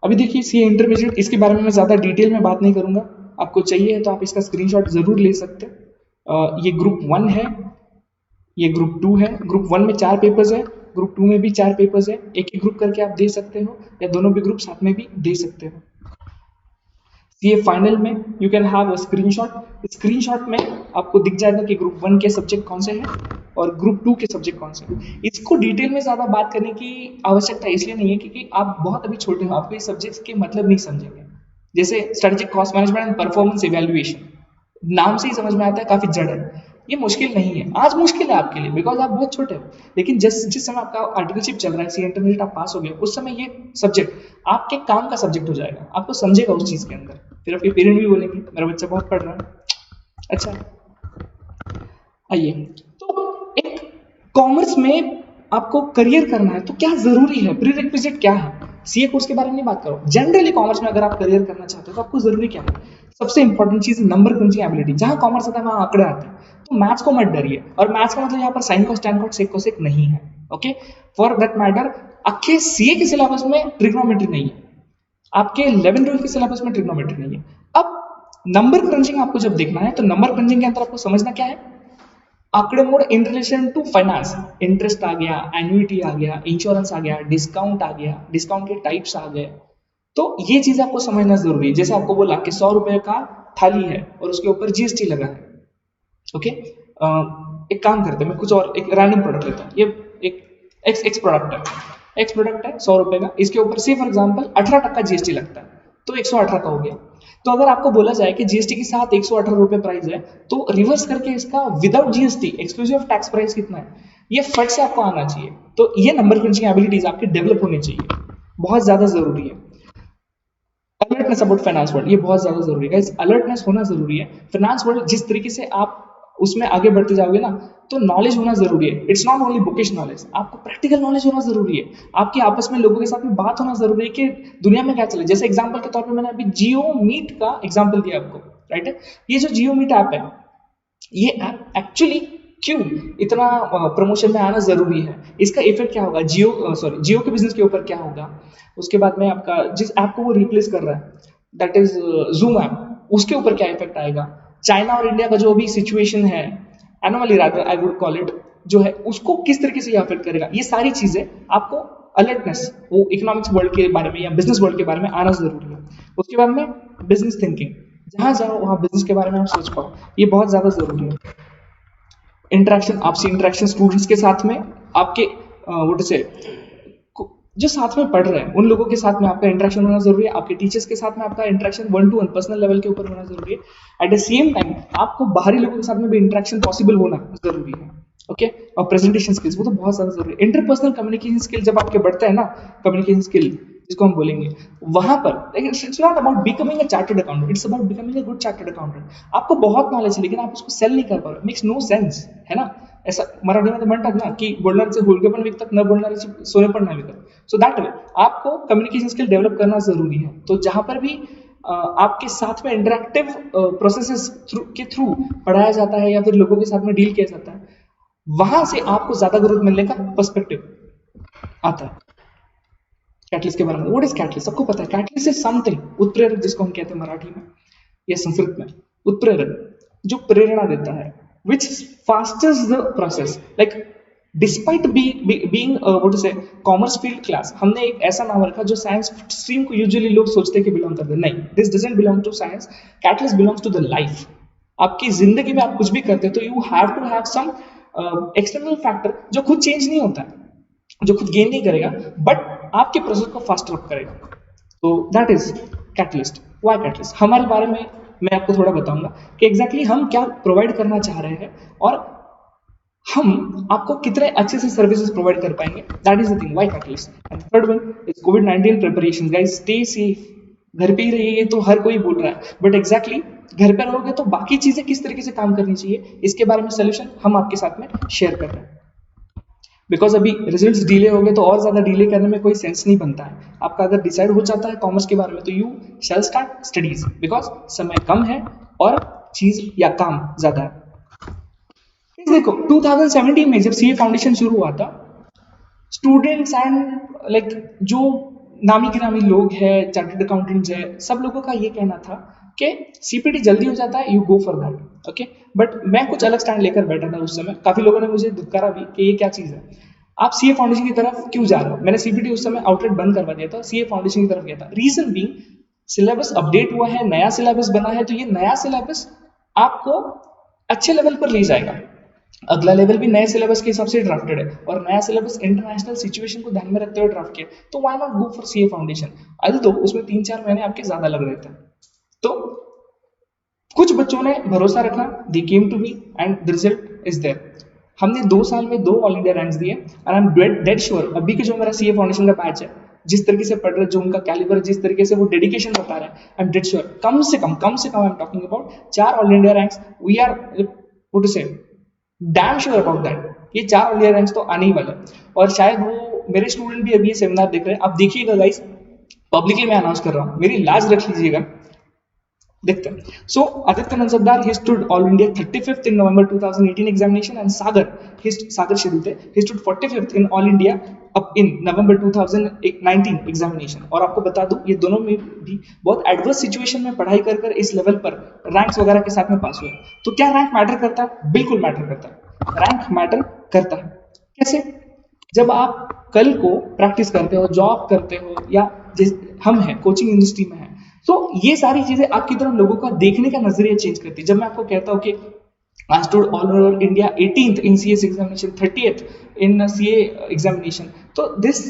अभी देखिए सीए इंटरमीडिएट, इसके बारे में मैं ज्यादा डिटेल में बात नहीं करूंगा, आपको चाहिए है तो आप इसका स्क्रीनशॉट जरूर ले सकते हैं। ये ग्रुप 1 है, ये ग्रुप 2 है। ग्रुप 1 में 4 पेपर्स है, ग्रुप 2 में भी 4 पेपर्स है। एक ही ग्रुप करके आप दे सकते हो या दोनों भी ग्रुप साथ में भी दे सकते हो। सीए फाइनल में you can have a screenshot. Screenshot में आपको दिख जाएगा कि ग्रुप 1 के सब्जेक्ट कौन से हैं और ग्रुप 2 के सब्जेक्ट कौन से हैं। इसको डिटेल में ज्यादा बात करने की आवश्यकता इसलिए नहीं है क्योंकि आप बहुत अभी छोटे हो, आपको इस सब्जेक्ट्स के मतलब नहीं समझेंगे। जैसे strategic cost management and performance evaluation, नाम से ही समझ में आता है काफी जड़ है। ये मुश्किल नहीं है, आज मुश्किल है आपके लिए बिकॉज आप बहुत छोटे हो, लेकिन जिस समय आपका आर्टिकलशिप चल रहा है, सी इंटरमीडिएट आप पास हो गए, उस समय ये सब्जेक्ट आपके काम का सब्जेक्ट हो जाएगा, आपको समझेगा उस चीज के अंदर। फिर आपके पेरेंट भी बोलेंगे मेरा बच्चा बहुत पढ़ रहा है। अच्छा आइए, तो एक कॉमर्स में आपको करियर करना है तो क्या जरूरी है, प्री रिक्विजिट क्या है। सीए कोर्स के बारे में नहीं बात करो, जनरली कॉमर्स में अगर आप करियर करना चाहते हो तो आपको जरूरी क्या है। सबसे इंपॉर्टेंट चीज नंबर क्रंचिंग एबिलिटी। जहां कॉमर्स आता है वहां आंकड़े आते हैं, तो मैथ्स को मत डरिए। और मैथ्स का मतलब यहाँ पर sine cos tan cos sec cosec नहीं है, ओके। फॉर दैट मैटर आपके सीए के सिलेबस में ट्रिग्नोमेट्री नहीं है, आपके 11-12 के सिलेबस में ट्रिग्नोमेट्री नहीं है। अब नंबर क्रंचिंग आपको जब देखना है तो नंबर क्रंचिंग के अंदर आपको समझना क्या है, आंकड़े mode in relation to finance. Interest आ गया, एन्युइटी आ गया, इंश्योरेंस आ गया, डिस्काउंट आ गया, डिस्काउंट के टाइप्स आ गए। तो ये चीज आपको समझना जरूरी है। जैसे आपको बोला कि 100 रुपए का थाली है और उसके ऊपर जीएसटी लगा है, ओके। एक काम करते हैं, मैं कुछ और एक रैंडम प्रोडक्ट लेता हूँ। ये एक एक्स प्रोडक्ट है, एक्स प्रोडक्ट है 100 रुपए का, इसके ऊपर से फॉर एग्जांपल 18% जीएसटी लगता है, तो 118 का हो गया। तो अगर आपको बोला जाए कि जीएसटी के साथ 118 रुपए प्राइस है, तो रिवर्स करके इसका without GST exclusive of tax price कितना है, ये फट से आपको आना चाहिए। तो ये नंबर क्रंचिंग एबिलिटीज आपकी डेवलप होनी चाहिए, बहुत ज्यादा जरूरी है। अलर्टनेस अबाउट फाइनेंस वर्ल्ड, ये बहुत ज्यादा जरूरी है, अलर्टनेस होना जरूरी है। फाइनेंस वर्ल्ड जिस तरीके से आप उसमें आगे बढ़ते जाओगे ना, तो नॉलेज होना जरूरी है। It's not only bookish knowledge, आपको प्रैक्टिकल नॉलेज होना जरूरी है। आपकी आपस में लोगों के साथ में बात होना जरूरी है कि दुनिया में क्या चले। जैसे एग्जांपल के तौर पे मैंने अभी जियो मीट का एग्जांपल दिया आपको, राइट है। ये जो जियो मीट ऐप है, ये ऐप एक्चुअली क्यों इतना प्रमोशन में आना जरूरी है, इसका इफेक्ट क्या होगा जियो के बिजनेस के ऊपर क्या होगा। उसके बाद में आपका जिस ऐप को वो रिप्लेस कर रहा है, दैट इज जूम ऐप, उसके ऊपर क्या इफेक्ट आएगा। चाइना और इंडिया का जो अभी सिचुएशन है, anomaly rather I would call it, जो है उसको किस तरीके से अफेक्ट करेगा। ये सारी चीजें आपको अलर्टनेस, वो इकोनॉमिक्स वर्ल्ड के बारे में या बिजनेस वर्ल्ड के बारे में आना जरूरी है। उसके बाद में बिजनेस थिंकिंग, जहां जाओ वहां बिजनेस के बारे में आप सोच पाओ, ये बहुत ज्यादा जरूरी है। इंटरेक्शन, आपसी इंटरेक्शन स्टूडेंट्स के साथ में, आपके व्हाट से जो साथ में पढ़ रहे हैं उन लोगों के साथ में आपका इंटरेक्शन होना जरूरी है। आपके टीचर्स के साथ में आपका इंटरेक्शन 1-to-1 पर्सनल लेवल के ऊपर होना जरूरी है। एट द सेम टाइम आपको बाहरी लोगों के साथ में भी इंटरेक्शन पॉसिबल होना जरूरी है, ओके। और प्रेजेंटेशन स्किल्स, वो तो बहुत ज्यादा जरूरी है। इंटरपर्सनल कम्युनिकेशन स्किल जब आपके बढ़ते हैं ना, कम्युनिकेशन स्किल जिसको हम बोलेंगे, वहां पर it's not about becoming a chartered accountant, it's about becoming a good chartered accountant. आपको बहुत नॉलेज है लेकिन आप उसको सेल नहीं कर पा रहे, मेक्स नो सेंस, है ना। ऐसा मराठीमध्ये म्हणतात ना की बोलणारे हुलके पण विकतात, न बोलणारे सोने पण नाही विकत। सो दैट वे आपको कम्युनिकेशन स्किल डेवलप करना जरूरी है। तो जहां पर भी आपके साथ में इंटरेक्टिव प्रोसेसेस के थ्रू पढ़ाया जाता है या फिर लोगों के साथ में डील किया जाता है, वहां से आपको ज्यादा ग्रोथ मिलने का पर्सपेक्टिव आता है। कैटलिस्ट के बारे में, व्हाट इज कैटलिस्ट, सबको पता है। कैटलिस्ट इज समथिंग, उत्प्रेरक जिसको हम कहते हैं मराठी में या संस्कृत में, उत्प्रेरक जो प्रेरणा देता है, which fastens the process, like despite being what to say commerce field class, हमने एक ऐसा नाम रखा जो साइंस स्ट्रीम को यूजुअली लोग सोचते हैं कि बिलोंग करते हैं। नहीं, this doesn't belong to science, catalyst belongs to the life. आपकी जिंदगी में आप कुछ भी करते हैं तो you have to have some external factor जो खुद चेंज नहीं होता है, जो खुद गेन नहीं करेगा, बट आपके प्रोसेस को फास्टर अप करेगा। तो that is catalyst. Why catalyst, हमारे बारे में मैं आपको थोड़ा बताऊंगा कि एग्जैक्टली हम क्या प्रोवाइड करना चाह रहे हैं और हम आपको कितने अच्छे से सर्विसेज प्रोवाइड कर पाएंगे। That is the thing, why catalyst. And third one is covid preparation. Guys stay safe, घर पे ही रहिए, ये तो हर कोई बोल रहा है, बट एग्जैक्टली घर पे रहोगे तो बाकी चीजें किस तरीके से काम करनी चाहिए, इसके बारे में सोल्यूशन हम आपके साथ में शेयर कर रहे हैं। बिकॉज अभी रिजल्ट्स डिले हो गए तो और ज़्यादा डिले करने में कोई सेंस नहीं बनता है। आपका अगर डिसाइड हो जाता है कॉमर्स के बारे में तो you shall start studies, because समय कम है और चीज़ या काम ज़्यादा है। देखो 2017 में जब सीए फाउंडेशन शुरू हुआ था, स्टूडेंट्स एंड लाइक जो नामी गिरामी लोग हैं, चार्टर्ड अकाउंटेंट्स है, सब लोगों का ये कहना था कि सीपीटी जल्दी हो जाता है, you go for that. Okay, but मैं कुछ अलग स्टैंड लेकर बैठा था उस समय। काफी लोगों ने मुझे दुत्कारा भी कि ये क्या चीज है, आप सीए फाउंडेशन की तरफ क्यों जा रहे हो। मैंने सीपीटी उस समय आउटलेट बंद करवा दिया था, सीए फाउंडेशन की तरफ गया था। रीजन बीइंग सिलेबस अपडेट हुआ है, नया सिलेबस बना है, तो ये नया सिलेबस आपको अच्छे लेवल पर ले जाएगा। अगला लेवल भी नए सिलेबस के हिसाब से ड्राफ्टेड है और नया सिलेबस इंटरनेशनल सिचुएशन को ध्यान में रखते हुए ड्राफ्ट किया, तो why not go for CA foundation. Although उसमें 3-4 महीने आपके ज्यादा लग रहे थे, तो कुछ बच्चों ने भरोसा रखा, they came to me and the result is there. हमने 2 साल में 2 ऑल इंडिया रैंक्स दिए and I am dead sure अभी के जो मेरा सीए फाउंडेशन का बैच है, जिस तरीके से पढ़ रहे, जो उनका कैलिबर, जिस तरीके से वो डेडिकेशन बता रहे हैं, आई एम डेड श्योर कम से कम I am talking about 4 all India ranks. We are what to say damn sure about that, ये 4 ऑल इंडिया रैंक्स तो आने ही वाले। और शायद वो मेरे स्टूडेंट भी अभी ये सेमिनार देख रहे हैं, आप देखिएगा गाइस, पब्लिकली मैं अनाउंस कर रहा हूँ, मेरी लाज रख लीजिएगा, देखते हैं। सो Aditya नंसबदार he stood all India 35th in November 2018 examination and Sagar schedule थे, he stood 45th in all India up in November 2019 examination। और आपको बता दूं ये दोनों में भी बहुत एडवर्स सिचुएशन में पढ़ाई कर इस लेवल पर रैंक्स वगैरह के साथ में पास हुए। तो क्या रैंक मैटर करता है? बिल्कुल मैटर करता है, रैंक मैटर करता है। कैसे? जब आप कल को प्रैक्टिस करते हो, जॉब करते हो, या हम हैं कोचिंग इंडस्ट्री में हैं, तो ये सारी चीजें आपकी तरफ लोगों का देखने का नजरिया चेंज करती है। जब मैं आपको कहता हूँ कि I stood all over India 18th in CS examination, 30th in CA examination, so this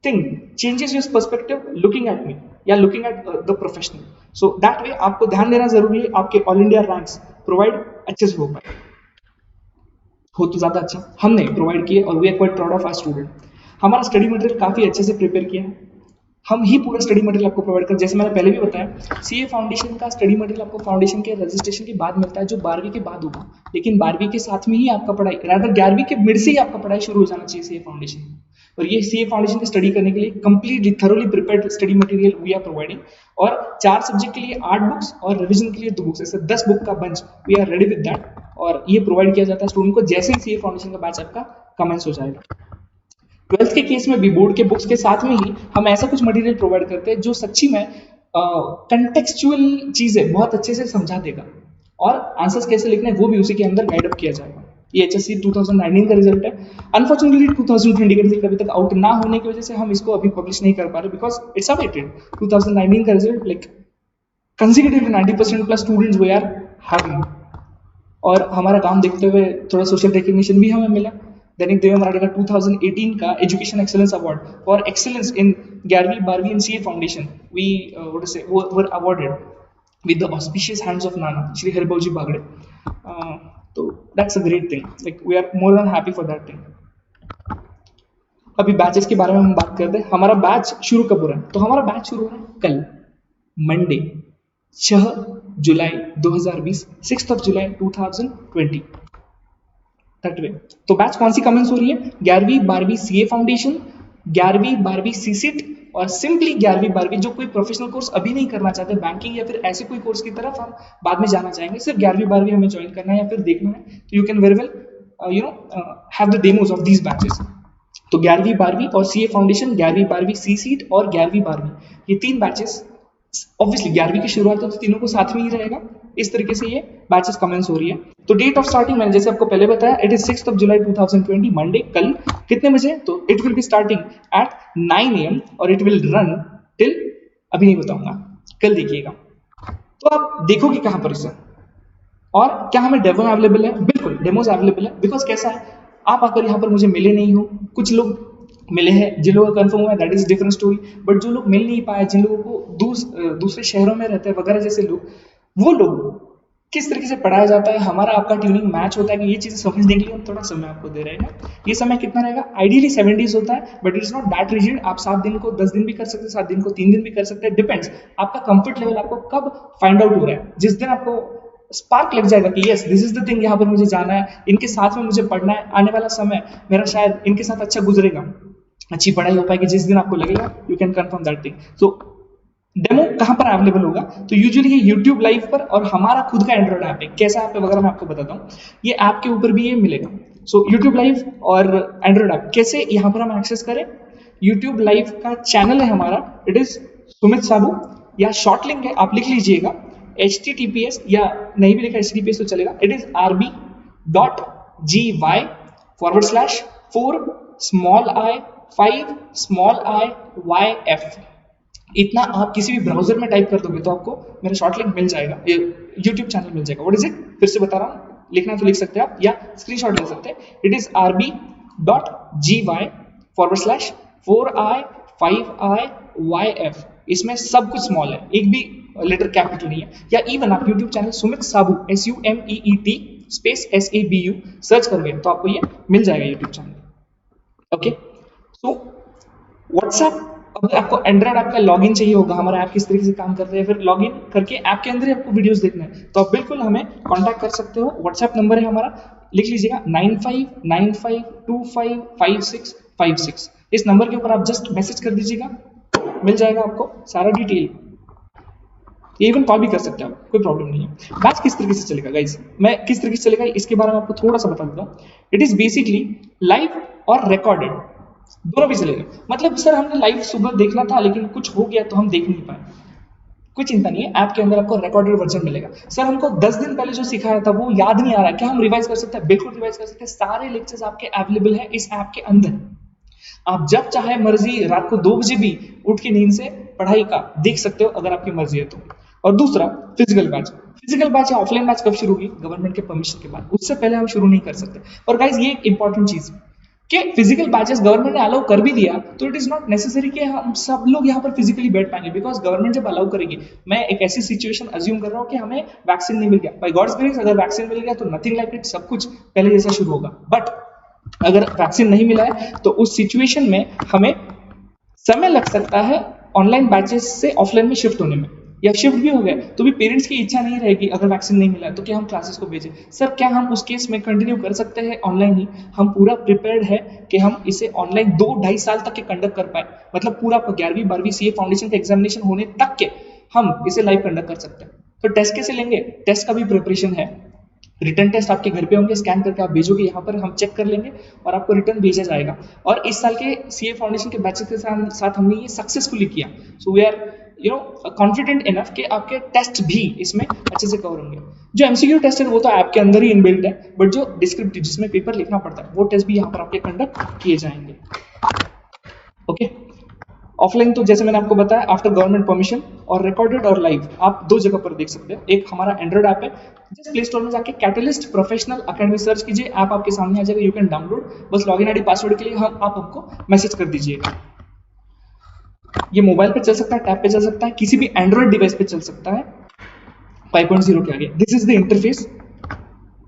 thing changes your perspective looking at me या looking at the professional. So that way आपको ध्यान देना जरूरी है, आपके ऑल इंडिया रैंक्स प्रोवाइड अच्छे से हो पाए, हो तो ज्यादा अच्छा हमने प्रोवाइड किए और we are quite proud of our student. हमारा स्टडी मटेरियल काफी अच्छे से प्रिपेयर किया है, हम ही पूरा स्टडी मटेरियल आपको प्रोवाइड कर, जैसे मैंने पहले भी बताया सीए फाउंडेशन का स्टडी मटेरियल आपको फाउंडेशन के रजिस्ट्रेशन के बाद मिलता है, जो 12वीं के बाद होगा, लेकिन 12वीं के साथ में ही आपका पढ़ाई, रादर 11वीं के मिड से ही आपका पढ़ाई शुरू हो जाना चाहिए सीए फाउंडेशन। और ये सीए फाउंडेशन की स्टडी करने के लिए completely thoroughly prepared study material we are providing, और 4 सब्जेक्ट के लिए 8 बुक्स और रिविजन के लिए 2 बुक्स, ऐसे 10 बुक का bunch we are ready with that, और ये प्रोवाइड किया जाता है स्टूडेंट को जैसे ही सीए फाउंडेशन का बैच आपका कमेंस हो जाएगा। 12th के केस में भी बोर्ड के बुक्स के साथ में ही हम ऐसा कुछ मटेरियल प्रोवाइड करते हैं जो सच्ची में कंटेक्चुअल चीजें बहुत अच्छे से समझा देगा, और आंसर्स कैसे लिखने वो भी उसी के अंदर गाइड अप किया जाएगा। ये एचएससी 2019 का रिजल्ट है। अनफॉर्चुनेटली 2020 का रिजल्ट अभी तक आउट ना होने की वजह से हम इसको अभी पब्लिश नहीं कर पा रहे, बिकॉज इट्स अपडेटेड 2019 का result, like consecutively 90% plus students we are having, और हमारा काम देखते हुए थोड़ा सोशल रिकग्निशन भी हमें मिला। दैनिक देव मराठी का 2018 का education excellence award for excellence in 11वीं 12वीं in CA foundation we were awarded with the auspicious hands of Nana Shri Haribhauji Bagade. तो that's a great thing, like we are more than happy for that thing. अभी batches के बारे में हम बात करते हैं। हमारा बैच शुरू कब हो रहा है? तो हमारा बैच शुरू हो रहा है कल Monday 6 July 2020, 6 July 2020 that way. तो बैच कौन सी कमेंस हो रही है? 11वीं 12वीं सीए फाउंडेशन, 11वीं 12वीं सीसीट, और सिंपली 11वीं 12वीं जो कोई प्रोफेशनल कोर्स अभी नहीं करना चाहते, बैंकिंग या फिर ऐसे कोई कोर्स की तरफ हम बाद में जाना चाहेंगे, सिर्फ 11वीं 12वीं हमें ज्वाइन करना है या फिर देखना है, तो you can very well have the demos of these batches. तो 11वीं 12वीं और सीए फाउंडेशन, 11वीं 12वीं सी सीट और 11वीं 12वीं, ये 3 बैचेस, ऑब्वियसली 11वीं की शुरुआत है तो तीनों को साथ में ही रहेगा। इस तरीके से ये बैचेस कमेंस हो रही है। तो डेट ऑफ स्टार्टिंग मैंने जैसे आपको पहले बताया, इट इज 6 जुलाई 2020 मंडे, कल। कितने बजे? तो it will be starting at 9 AM और इट विल रन टिल, अभी नहीं बताऊंगा, कल देखिएगा। तो आप देखोगे कहां पर इसे, और क्या हमें डेमो अवेलेबल है? बिल्कुल डेमोज अवेलेबल है। बिकॉज कैसा है, आप आकर यहाँ पर मुझे मिले नहीं हो, कुछ लोग मिले हैं, जिन लोगों का कंफर्म हुआ है that is different story, but जो लोग मिल नहीं पाए, जिन लोगों को दूसरे शहरों में रहते हैं वगैरह जैसे लोग, वो लोग किस तरीके से पढ़ाया जाता है, हमारा आपका ट्यूनिंग मैच होता है कि ये चीजें समझने के लिए हम थोड़ा समय आपको दे रहे हैं। ये समय कितना रहेगा? आइडियली 7 days होता है, but it's not that rigid. आप 7 दिन को 10 दिन भी कर सकते हैं, 7 दिन को 3 दिन भी कर सकते हैं, डिपेंड्स आपका कंफर्ट लेवल, आपको कब फाइंड आउट हो रहा है। जिस दिन आपको स्पार्क लग जाएगा कि yes this is the thing, यहाँ पर मुझे जाना है, इनके साथ में मुझे पढ़ना है, आने वाला समय मेरा शायद इनके साथ अच्छा गुजरेगा, अच्छी पढ़ाई हो पाएगी। जिस दिन आपको लगेगा you can confirm that thing. So demo कहाँ पर अवेलेबल होगा, तो यूजुअली ये यूट्यूब लाइव पर, और हमारा खुद का एंड्रॉइड ऐप है। कैसा ऐप है वगैरह मैं आपको बताता हूँ, ये ऐप के ऊपर भी ये मिलेगा। सो यूट्यूब लाइव और एंड्रॉइड ऐप कैसे यहाँ पर हम एक्सेस करें, यूट्यूब लाइव का चैनल है हमारा, इट इज सुमित साबू, या शॉर्ट लिंक है आप लिख लीजिएगा https, या नहीं भी लिखा https तो चलेगा, इट इज rb.gy4/4i5i इतना आप किसी भी ब्राउजर में टाइप कर दोगे तो आपको मेरा शॉर्ट लिंक मिल जाएगा, यूट्यूब चैनल मिल जाएगा। व्हाट इज इट, फिर से बता रहा हूँ, लिखना तो लिख सकते हैं आप या स्क्रीनशॉट ले सकते हैं। इट इज rb.gy4/4i5i yf, इसमें सब कुछ स्मॉल है, एक भी लेटर कैपिटल नहीं है। या इवन आप यूट्यूब चैनल सुमित साबू SUMEET स्पेस SABU सर्च करोगे तो आपको ये मिल जाएगा YouTube channel. Okay, so WhatsApp, अगर आपको एंड्रॉइड ऐप का लॉगिन चाहिए होगा, हमारा ऐप किस तरीके से काम करते हैं, फिर लॉगिन करके ऐप के अंदर ही आपको वीडियोस देखना है, तो आप बिल्कुल हमें कांटेक्ट कर सकते हो। व्हाट्सएप नंबर है हमारा, लिख लीजिएगा 9595255656। इस नंबर के ऊपर आप जस्ट मैसेज कर दीजिएगा, मिल जाएगा आपको सारा डिटेल। इवन कॉल भी कर सकते हैं आप, कोई प्रॉब्लम नहीं है। बैच किस तरीके से चलेगा गाइस, मैं किस तरीके से चलेगा इसके बारे में आपको थोड़ा सा बता देता हूँ। इट इज बेसिकली लाइव और रिकॉर्डेड, दोनों भी चलेगा। मतलब सर हमने लाइव सुबह देखना था लेकिन कुछ हो गया तो हम देख नहीं पाए, कोई चिंता नहीं है, ऐप के अंदर आपको रिकॉर्डेड वर्जन मिलेगा। सर हमको 10 दिन पहले जो सिखाया था वो याद नहीं आ रहा है, क्या हम रिवाइज कर सकते हैं? बिल्कुल रिवाइज कर सकते हैं, सारे लेक्चर्स आपके अवेलेबल है इस ऐप के अंदर। आप जब चाहे मर्जी रात को 2 बजे भी उठ के नींद से पढ़ाई का देख सकते हो अगर आपकी मर्जी है तो। और दूसरा फिजिकल बैच या ऑफलाइन बैच कब शुरू होगी? गवर्नमेंट के परमिशन के बाद, उससे पहले हम शुरू नहीं कर सकते। और गाइज ये एक इंपॉर्टेंट चीज कि फिजिकल बैचेस गवर्नमेंट ने अलाउ कर भी दिया तो इट इज नॉट नेसेसरी कि हम सब लोग यहाँ पर फिजिकली बैठ पाएंगे, बिकॉज गवर्नमेंट जब अलाउ करेगी, मैं एक ऐसी सिचुएशन अज्यूम कर रहा हूँ कि हमें वैक्सीन नहीं मिल गया, बाय गॉड्स ग्रेस अगर वैक्सीन मिल गया तो नथिंग लाइक इट, सब कुछ पहले जैसा शुरू होगा। बट अगर वैक्सीन नहीं मिला है तो उस सिचुएशन में हमें समय लग सकता है ऑनलाइन बैचेस से ऑफलाइन में शिफ्ट होने में, या शिफ्ट भी हो गए तो भी पेरेंट्स की इच्छा नहीं रहेगी अगर वैक्सीन नहीं मिला है तो क्या हम क्लासेस को भेजें? सर क्या हम उस केस में कंटिन्यू कर सकते हैं ऑनलाइन ही? हम पूरा प्रिपेयर्ड है कि हम इसे ऑनलाइन 2-2.5 साल तक के कंडक्ट कर पाए, मतलब पूरा 11वीं 12वीं CA फाउंडेशन का एग्जामिनेशन होने तक के हम इसे लाइव कंडक्ट कर सकते हैं। तो टेस्ट कैसे लेंगे? टेस्ट का भी प्रिपरेशन है, रिटर्न टेस्ट आपके घर पे होंगे, स्कैन करके आप भेजोगे, यहाँ पर हम चेक कर लेंगे और आपको रिटर्न भेजा जाएगा। और इस साल के CA फाउंडेशन के बैचेस के साथ हमने ये सक्सेसफुली किया। So we are confident enough कि आपके टेस्ट भी इसमें अच्छे से कवर होंगे। जो MCQ टेस्ट है वो तो ऐप के अंदर ही इनबिल्ट है, बट जो डिस्क्रिप्टिव जिसमें पेपर लिखना पड़ता है वो टेस्ट भी यहाँ पर आपके कंडक्ट किए जाएंगे। ओके, ऑफलाइन तो जैसे मैंने आपको बताया आफ्टर गवर्नमेंट परमिशन, और रिकॉर्डेड और लाइव आप 2 जगह पर देख सकते हैं। एक हमारा एंड्रॉइड ऐप है, जस्ट प्ले स्टोर में जाके कैटलिस्ट प्रोफेशनल अकेडमी सर्च कीजिए, ऐप आपके सामने आ जाएगा, यू कैन डाउनलोड। बस लॉगिन आईडी पासवर्ड के लिए आप हमको मैसेज कर दीजिएगा। ये मोबाइल पे चल सकता है, टैब पे चल सकता है, किसी भी एंड्रॉइड डिवाइस पे चल सकता है 5.0 के आगे। This is the interface.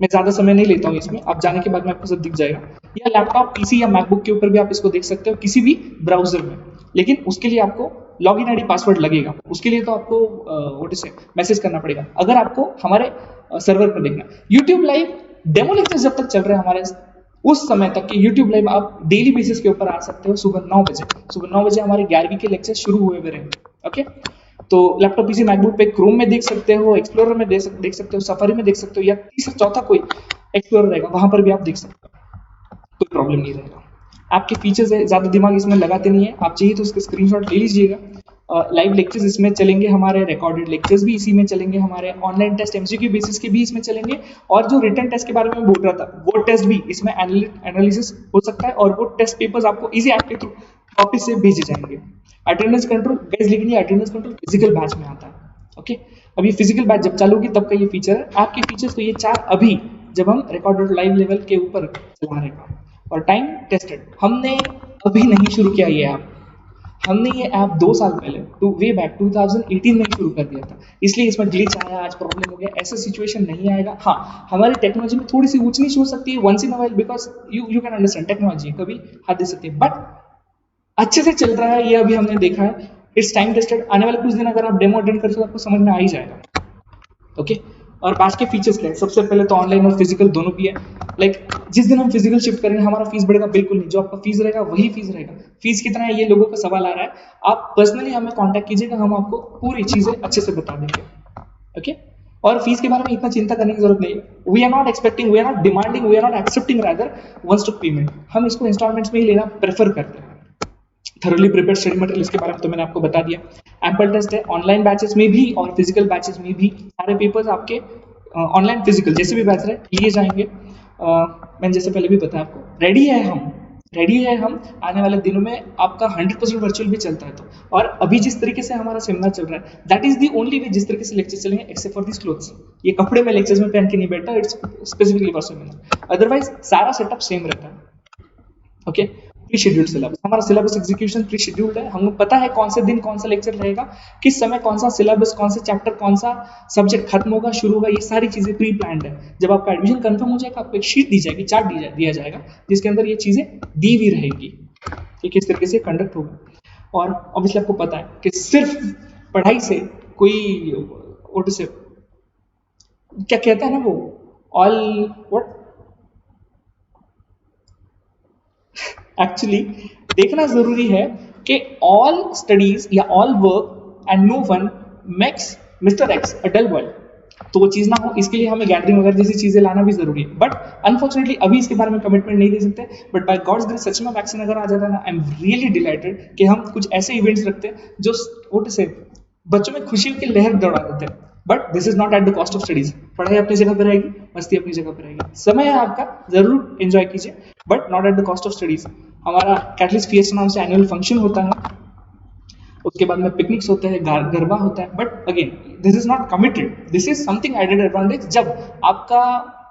मैं ज्यादा समय नहीं लेता हूँ इसमें, आप जाने के बाद में आपको सब दिख जाएगा। या लैपटॉप, PC या मैकबुक के ऊपर भी आप इसको देख सकते हो किसी भी ब्राउजर में, लेकिन उसके लिए आपको लॉगिन आईडी पासवर्ड लगेगा, उसके लिए तो आपको व्हाट इज मैसेज करना पड़ेगा अगर आपको हमारे सर्वर पर देखना। यूट्यूब लाइव डेमो लेक्चर जब तक चल रहे हैं हमारे, उस समय तक के यूट्यूब लाइव आप डेली बेसिस के ऊपर आ सकते हो। सुबह 9 बजे हमारे 11वीं के लेक्चर शुरू हुए हुए रहेंगे। ओके, तो लैपटॉप, PC, मैकबुक पे क्रोम में देख सकते हो, एक्सप्लोरर में देख सकते हो, सफारी में देख सकते हो, या तीसरा चौथा कोई एक्सप्लोरर रहेगा वहां पर भी आप देख सकते हो, कोई प्रॉब्लम नहीं रहेगा। आपके फीचर्स है, ज्यादा दिमाग इसमें लगाते नहीं है, आप चाहिए तो उसका स्क्रीनशॉट ले लीजिएगा। लाइव लेक्चर्स इसमें चलेंगे हमारे, रिकॉर्डेड लेक्चर्स भी इसी में चलेंगे हमारे, ऑनलाइन टेस्ट MCQ बेसिस के भी इसमें चलेंगे, और जो रिटन टेस्ट के बारे में बोल रहा था वो टेस्ट भी इसमें एनालिसिस हो सकता है, और वो टेस्ट पेपर्स आपको इजी ऐप के थ्रू ऑफिस से भेजे जाएंगे। अटेंडेंस कंट्रोल गाइस, लेकिन ये अटेंडेंस कंट्रोल फिजिकल बैच में आता है। ओके, अभी फिजिकल बैच जब चालू होगी तब का ये फीचर है। आपके फीचर्स तो ये 4 अभी जब हम रिकॉर्डेड लाइव लेवल के ऊपर चला रहे हैं, और टाइम टेस्टेड। हमने अभी नहीं शुरू किया ये ऐप, हमने ये ऐप 2 साल पहले वे बैक 2018 में शुरू कर दिया था, इसलिए इसमें ग्लिच आया, आज प्रॉब्लम हो गया, ऐसा सिचुएशन नहीं आएगा। हाँ, हमारी टेक्नोलॉजी में थोड़ी सी ऊंच नीच हो सकती है once in a while, because you can understand technology कभी हाथ दे सकती है, बट अच्छे से चल रहा है ये, अभी हमने देखा है। It's time tested. आने वाले कुछ दिन अगर आप डेमो अटेंड करते हो तो आपको समझ में आ ही जाएगा। ओके, और बैच के फीचर्स क्या है? सबसे पहले तो ऑनलाइन और फिजिकल दोनों भी है। जिस दिन हम फिजिकल शिफ्ट करेंगे हमारा फीस बढ़ेगा? बिल्कुल नहीं। जो आपका फीस रहेगा वही फीस रहेगा। फीस कितना है ये लोगों का सवाल आ रहा है। आप पर्सनली हमें कॉन्टैक्ट कीजिएगा, हम आपको पूरी चीजें अच्छे से बता देंगे। ओके। और फीस के बारे में इतना चिंता करने की जरूरत नहीं है। We are not expecting, we are not demanding, we are not accepting rather one stop payment. हम इसको इंस्टॉलमेंट्स में ही लेना प्रेफर करते हैं। थरोली प्रिपेयर स्टडी मटेरियल, इसके बारे में तो मैंने आपको बता दिया। एम्पल टेस्ट है ऑनलाइन बैचेस में भी और फिजिकल बैचेस में भी। सारे पेपर्स आपके ऑनलाइन फिजिकल जैसे भी बैच रहे लिए जाएंगे। मैंने जैसे पहले भी बताया आपको, रेडी है हम आने वाले दिनों में। आपका 100% वर्चुअल भी चलता है तो। और अभी जिस तरीके से हमारा सेमिनार चल रहा है that is the only way जिस तरीके से लेक्चर चलेंगे, एक्सेप्ट फॉर दिस क्लोथ्स। ये कपड़े में लेक्चर्स में पहन के नहीं बैठता, it's specifically for seminar. Otherwise सारा सेटअप सेम रहता है। ओके। प्री शेड्यूल्ड सिलेबस, हमारा सिलेबस एग्जीक्यूशन प्री शेड्यूल्ड है। हमें पता है कौन से दिन कौन सा लेक्चर रहेगा, किस समय कौन सा सिलेबस, कौन सा चैप्टर, कौन सा सब्जेक्ट खत्म होगा, शुरू होगा। ये सारी चीजें प्री प्लान्ड है। जब आपका एडमिशन कंफर्म हो जाएगा आपको एक शीट दी जाएगी, चार्ट दिया जाएगा जिसके अंदर ये चीजें दी हुई रहेगी कि किस तरीके से कंडक्ट होगा। और ऑब्वियसली आपको पता है कि सिर्फ पढ़ाई से कोई से क्या कहता है ना वो ऑल व्हाट एक्चुअली देखना जरूरी है कि ऑल स्टडीज या all work and no one makes mister X a dull boy. तो वो चीज ना हो इसके लिए हमें गैदरिंग वगैरह जैसी चीजें लाना भी जरूरी है। बट अनफॉर्चुनेटली अभी इसके बारे में कमिटमेंट नहीं दे सकते। बट बाय गॉड्स ग्रेस सच में वैक्सीन अगर आ जाता है ना, आई एम रियली डिलाइटेड कि हम कुछ ऐसे इवेंट्स रखते हैं जो व्हाट से बच्चों में खुशी की लहर दौड़ा देते हैं। But this is not at the cost of studies. पढ़ाई अपनी जगह पर रहेगी, मस्ती अपनी जगह पर रहेगी, समय है आपका, जरूर एंजॉय कीजिए but not at the cost of studies. हमारा कैटलिस्ट फिएस्टा नाम से एनुअल फंक्शन होता है, उसके बाद में पिकनिक्स होते हैं, गरबा होता है। But again this is not committed, this is something added advantage जब आपका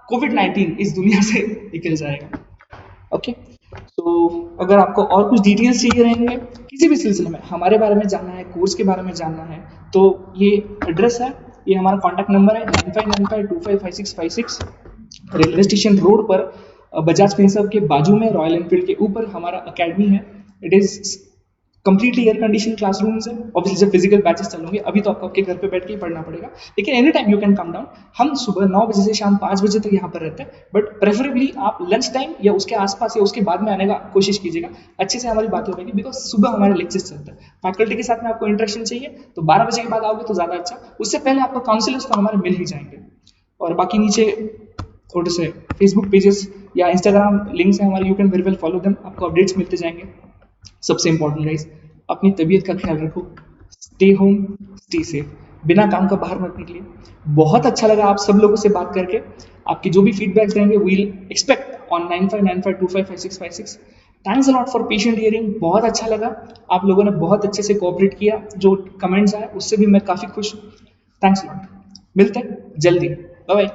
कोविड-19 इस दुनिया से निकल जाएगा। ओके। तो अगर आपको और कुछ डिटेल्स चाहिए रहेंगे किसी भी सिलसिले में, हमारे बारे में जानना है, कोर्स के बारे में जानना है, तो ये एड्रेस है, ये हमारा कॉन्टैक्ट नंबर है 9595255656। रेलवे स्टेशन रोड पर बजाज फिनसर्व के बाजू में रॉयल एनफील्ड के ऊपर हमारा अकेडमी है। It is completely air condition classrooms है। ऑब्वियसली जब फिजिकल बैचेस चलेंगे अभी तो आपको आपके घर पे बैठ के ही पढ़ना पड़ेगा, लेकिन any time you can come down. हम सुबह 9 बजे से शाम 5 बजे तक यहाँ पर रहते हैं। बट प्रेफरेबली आप लंच टाइम या उसके आसपास या उसके बाद में आने का कोशिश कीजिएगा, अच्छे से हमारी बातें हो पाएगी। बिकॉज सुबह हमारे लेक्चर्स चलते हैं, फैकल्टी के साथ में आपको इंटरेक्शन चाहिए तो 12 बजे के बाद आओगे तो ज़्यादा अच्छा। उससे पहले आपको काउंसलर्स तो हमारे मिल ही जाएंगे। और बाकी नीचे थोड़े से फेसबुक पेजेस या इंस्टाग्राम लिंक्स हैं हमारे, you can very well follow them, आपको अपडेट्स मिलते जाएंगे। सबसे इंपॉर्टेंट गाइस, अपनी तबीयत का ख्याल रखो, स्टे होम, स्टे सेफ, बिना काम का बाहर मत निकलिए। बहुत अच्छा लगा आप सब लोगों से बात करके। आपके जो भी फीडबैक्स रहेंगे we'll expect on 9595255656। Thanks a lot for patient hearing, बहुत अच्छा लगा, आप लोगों ने बहुत अच्छे से कोऑपरेट किया। जो कमेंट्स आए उससे भी मैं काफ़ी खुश हूँ। थैंक्स लॉट, मिलते हैं जल्दी, बाय बाय।